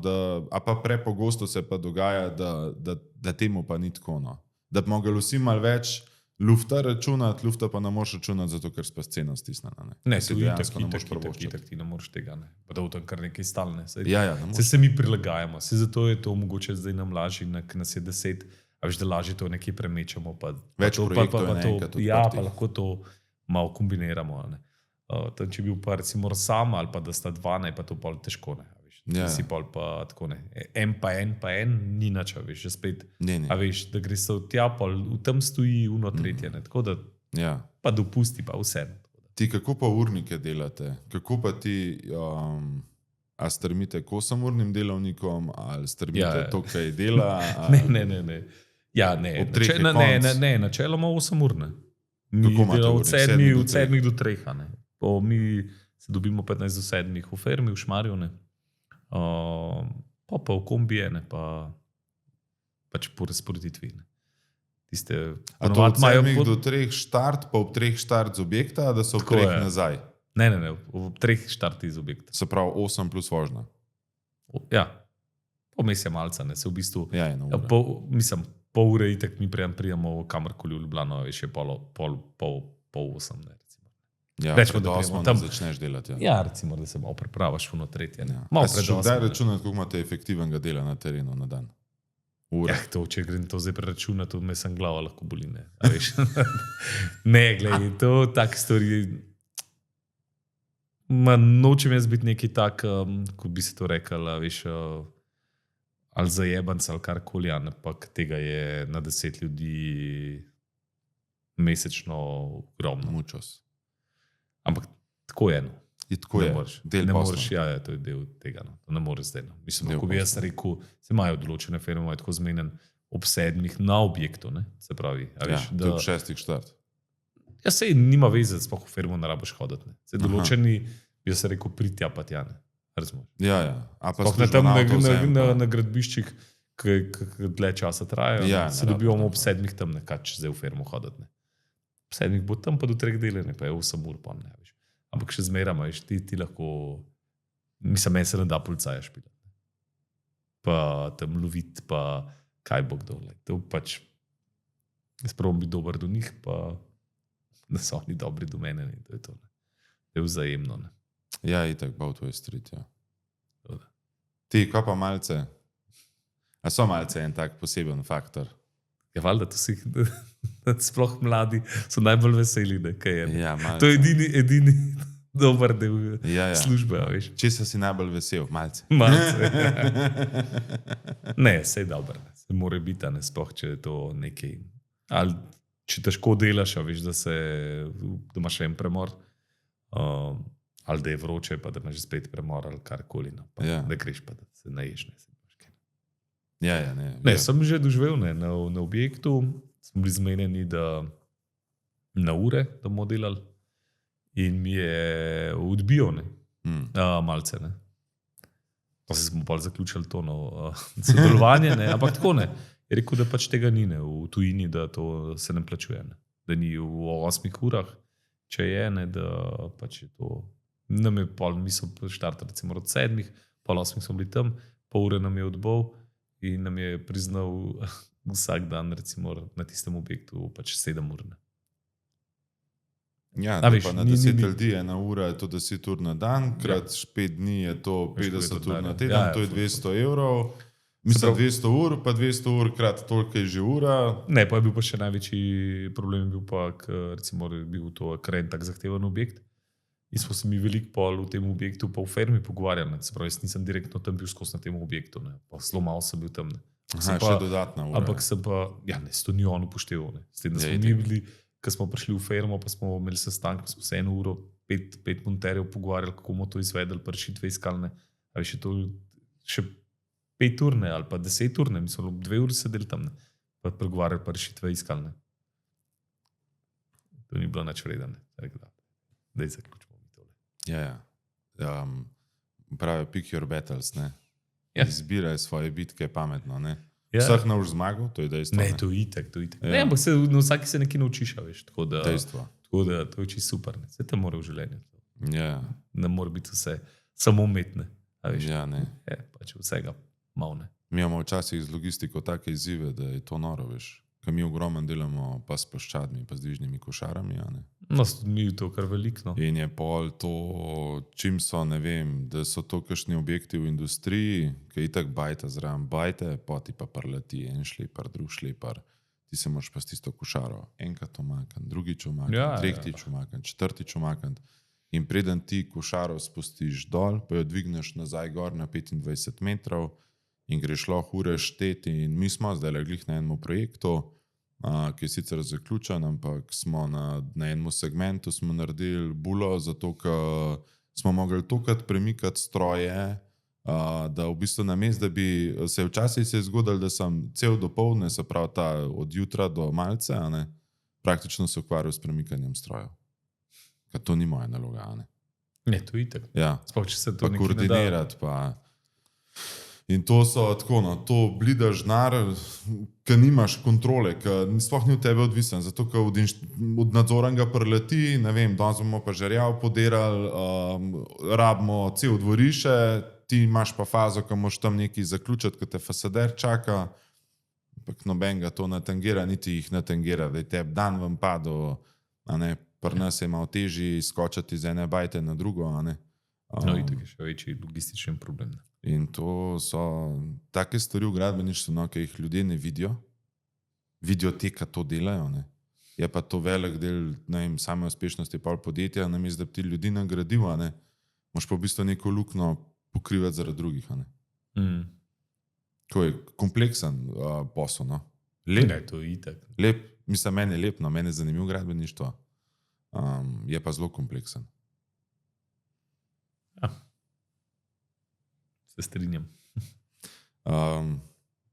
a pa prepogosto se pa dogaja, da temu pa ni tako. No. Da bi mogli vsi malo več lufta računati, lufta pa ne moreš računati, zato ker pa scena stisnjena. Ne, se itak ti ne moreš tega, ne. Pa da v tem kar nekaj stalne. Se mi prilagajamo. Zato je to mogoče zdaj nam lažje, ker nas je 10, a veš, da lažje to nekaj premečemo. Več projektov je naenkrat odprtih. Ja, pa lahko to malo kombiniramo. Tam, če bi bil pa recimo sam, ali pa da sta 2, ne, pa to pol težko, ne. Si pol pa tako, ne. En pa en, ni nič, veš, že spet. A veš, da gre se v tja, pol v tem stoji uno tretje, ne. Tako da pa dopusti, pa vse. Ti kako pa urnike delate? Kako pa ti, a strmite k 8-urnim delovnikom, ali strmite to, kaj dela? Ne. Ja, ne, načeloma 8-urne. Mi delamo od 7 do 3, ne. Mi se dobimo 15 do 7 v firmi, v Šmarju, ne. Pa v kombije, ne, pa pač po razporeditvi. A to od 7 do 3 štart, pa ob 3 štart z objekta, da so v 3 nazaj? Ne, v 3 štart iz objekta. Se pravi 8 plus vožnja? Ja, pomes je malca, ne, se v bistvu, mislim, pol ure itak mi prijemo kamorkoli v Ljubljano, veš, je pol 8, ne. Ja, pred 8 tam začneš delati. Ja, recimo, da se malo pripravaš v tretje. Malo pred 8. Zdaj računati, koliko imate efektivnega dela na terenu na dan? To, če grem to zdaj preračunati, to me sem glava lahko boli, ne. Ne, gledaj, to tak stvari. Nočem jaz biti neki tak, kot bi se to rekel, veš, ali zajebanc, ali karkoli, ampak tega je na 10 ljudi mesečno ogromno. Mučos. Ampak tako je. No. Tako je, Ne moreš, ja, to je del tega. No. To ne moreš zdaj. No. Mislim, ko bi jaz rekel, se imajo določene firme, imajo tako zmenjen ob 7 na objektu. Ne? Se pravi, veš, da ob 6 štart. Ja, sej nima veze, sploh v firmo ne rabiš hoditi. Ne. Sej določeni, bi se rekel, pritja pa tja. Ja. Na gradbiščih, ki dlje časa trajajo, se dobivamo ob 7 tam, kaj če zdaj v firmo hoditi. Ob 7 bo tam pa do 3 delene, pa je 8 ur pa ne. Veš. Ampak še zmeraj, veš, ti lahko, mislim, meni se ne da policaja špilati. Pa tam loviti, pa kaj bo kdo. To pač, jaz probam biti dober do njih, pa da so oni dobri do mene. Ne. To je to. Ne. To je vzajemno. Ne. Ja, itak pa v tvoj street, ja. Ti, kaj pa malce? A so malce en tak poseben faktor? Ja, valjda, to si, da sploh mladi so najbolj veseli, da kaj je. Ja, to je edini dober del službe, veš. Česa si najbolj vesel? Malce. Ne, sej dobro. Se mora biti, ne, sploh, če je to nekaj. Ali če težko delaš, veš, da imaš en premor, ali da je vroče, pa da imaš spet premor, ali karkoli. No, da greš, pa da se naješ. Ne, sem že doživel na objektu, smo bili zmenjeni, da na ure, da bomo delali, in mi je odbil malce. Ne. Pa smo pa zaključili to sodelovanje, ampak tako ne. Je rekel, da pač tega ni v tujini, da to se ne plačuje. Ne. Da ni v 8 urah, če je, ne, da pač je to. Nam je pol, mi smo štartali recimo od 7, pol 8 smo bili tam, pol ure nam je odbil in nam je priznal vsak dan recimo na tistem objektu pač 7 ur. Ne. Ja, pa na 10 ljudi je na ura, je to 10 ur na dan, krat 5 dni je to 50 ur na teden, to je 200 evrov. Mislim, 200 ur, pa 200 ur krat toliko je že ura. Ne, pa je bil pa še največji problem, bil pa, recimo, bil to kar en tak zahteven objekt. In smo se mi veliko pol v tem objektu pa v firmi pogovarjali. Se pravi, jaz nisem direktno tam bil skozi na tem objektu. Ne. Pa zelo malo sem bil tam. Aha, še dodatna ura. Ampak sem pa, ja, ne, s to ni on upošteval. Ne. S tem, da smo mi bili, ko smo prišli v firmo, pa smo imeli sestanek, smo se 1 uro, 5 monterjev pogovarjali, kako bomo to izvedeli, pa rešitve iskalne. A veš, je to še 5 ur, ne, ali pa 10 ur, ne, mi smo 2 uri sedeli tam, ne, pa pregovarjali, pa rešitve iskalne. To ni bilo nič vredno. Daj zaključimo. Ja. Pravi, pick your battles, ne. Ja. Izbiraj svoje bitke pametno, ne. Ja. Vseh ne boš zmagal, to je dejstvo. Ne, to je itak. Ja. Ne, ampak na vsaki se nekaj naučiš, veš. Dejstvo. Tako da to je čisto super. Ne. Vse te mora v življenju. Ja. Ne mora biti vse samo umetne. Ja, ne. Pač vsega malo ne. Mi imamo včasih z logistiko take izzive, da je to noro, veš. Kaj mi ogromno delamo pa s ploščadmi, pa z dvižnimi košarami, ja, ne. No, mi je to kar veliko. In je pol to, čim so, ne vem, da so to kakšni objekti v industriji, ki itak bajta zraven bajte, pa ti pa prleti en šlepar, drug šlepar, ti se moraš pa s tisto košaro enkrat omakniti, drugič omakniti, tretjič omakniti, četrtič omakniti. In preden ti košaro spustiš dol, pa jo dvigneš nazaj gor na 25 metrov in greš lahko ure šteti. In mi smo zdaj glih na enem projektu, ki je sicer zaključen, ampak smo na enem segmentu smo naredili bulo, zato ker smo mogli tokrat premikati stroje, da v bistvu namesto, da bi se včasih se je zgodilo, da sem cel dopoldne, se pravi ta od jutra do malce, ne, praktično se ukvarjal s premikanjem strojev. Ker to ni moja naloga, ne. Ne, to je itak. Ja. Sploh, če se to pa koordinirati, pa... In to so tako, no, to blidaš denar, ker nimaš kontrole, ker sploh ni od tebe odvisen, zato ker od nadzornega preleti, ne vem, danes bomo pa žerjav podirali, rabimo cel dvorišče, ti imaš pa fazo, ko moraš tam nekaj zaključiti, ko te fasader čaka, ampak nobenega to natangira, niti jih natangira, da je tebi dan vam padel, a ne, pri nas je malo težji skočiti iz ene bajte na drugo, a ne. No, itak je še večji logističen problem. In to so take stvari v gradbeništvu, no, ki jih ljudje ne vidijo. Vidijo te, ki to delajo. Ne. Je pa to velik del, ne vem, same uspešnosti pol podjetja, namesto da bi ti ljudi nagradil, a ne. Moš pa v bistvu neko luknjo pokrivati zaradi drugih, a ne. To je kompleksen posel, no. Lep. Ne, to je itak. Lep, mislim, meni je lep, no, meni je zanimiv gradbeništvo. Je pa zelo kompleksen. Se strinjam.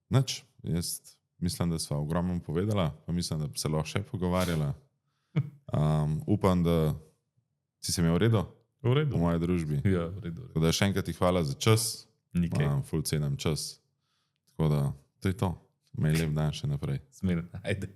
Nič, jaz mislim, da sva ogromno povedala, pa mislim, da bi se lahko še pogovarjala. Upam, da si se imel v redu V v redu. moji družbi. Ja, v redu. Tako da še enkrat ti hvala za čas, Nikaj. ful cenim čas. Tako da to je to. Imej lep dan še naprej. Zmerno. Ajde.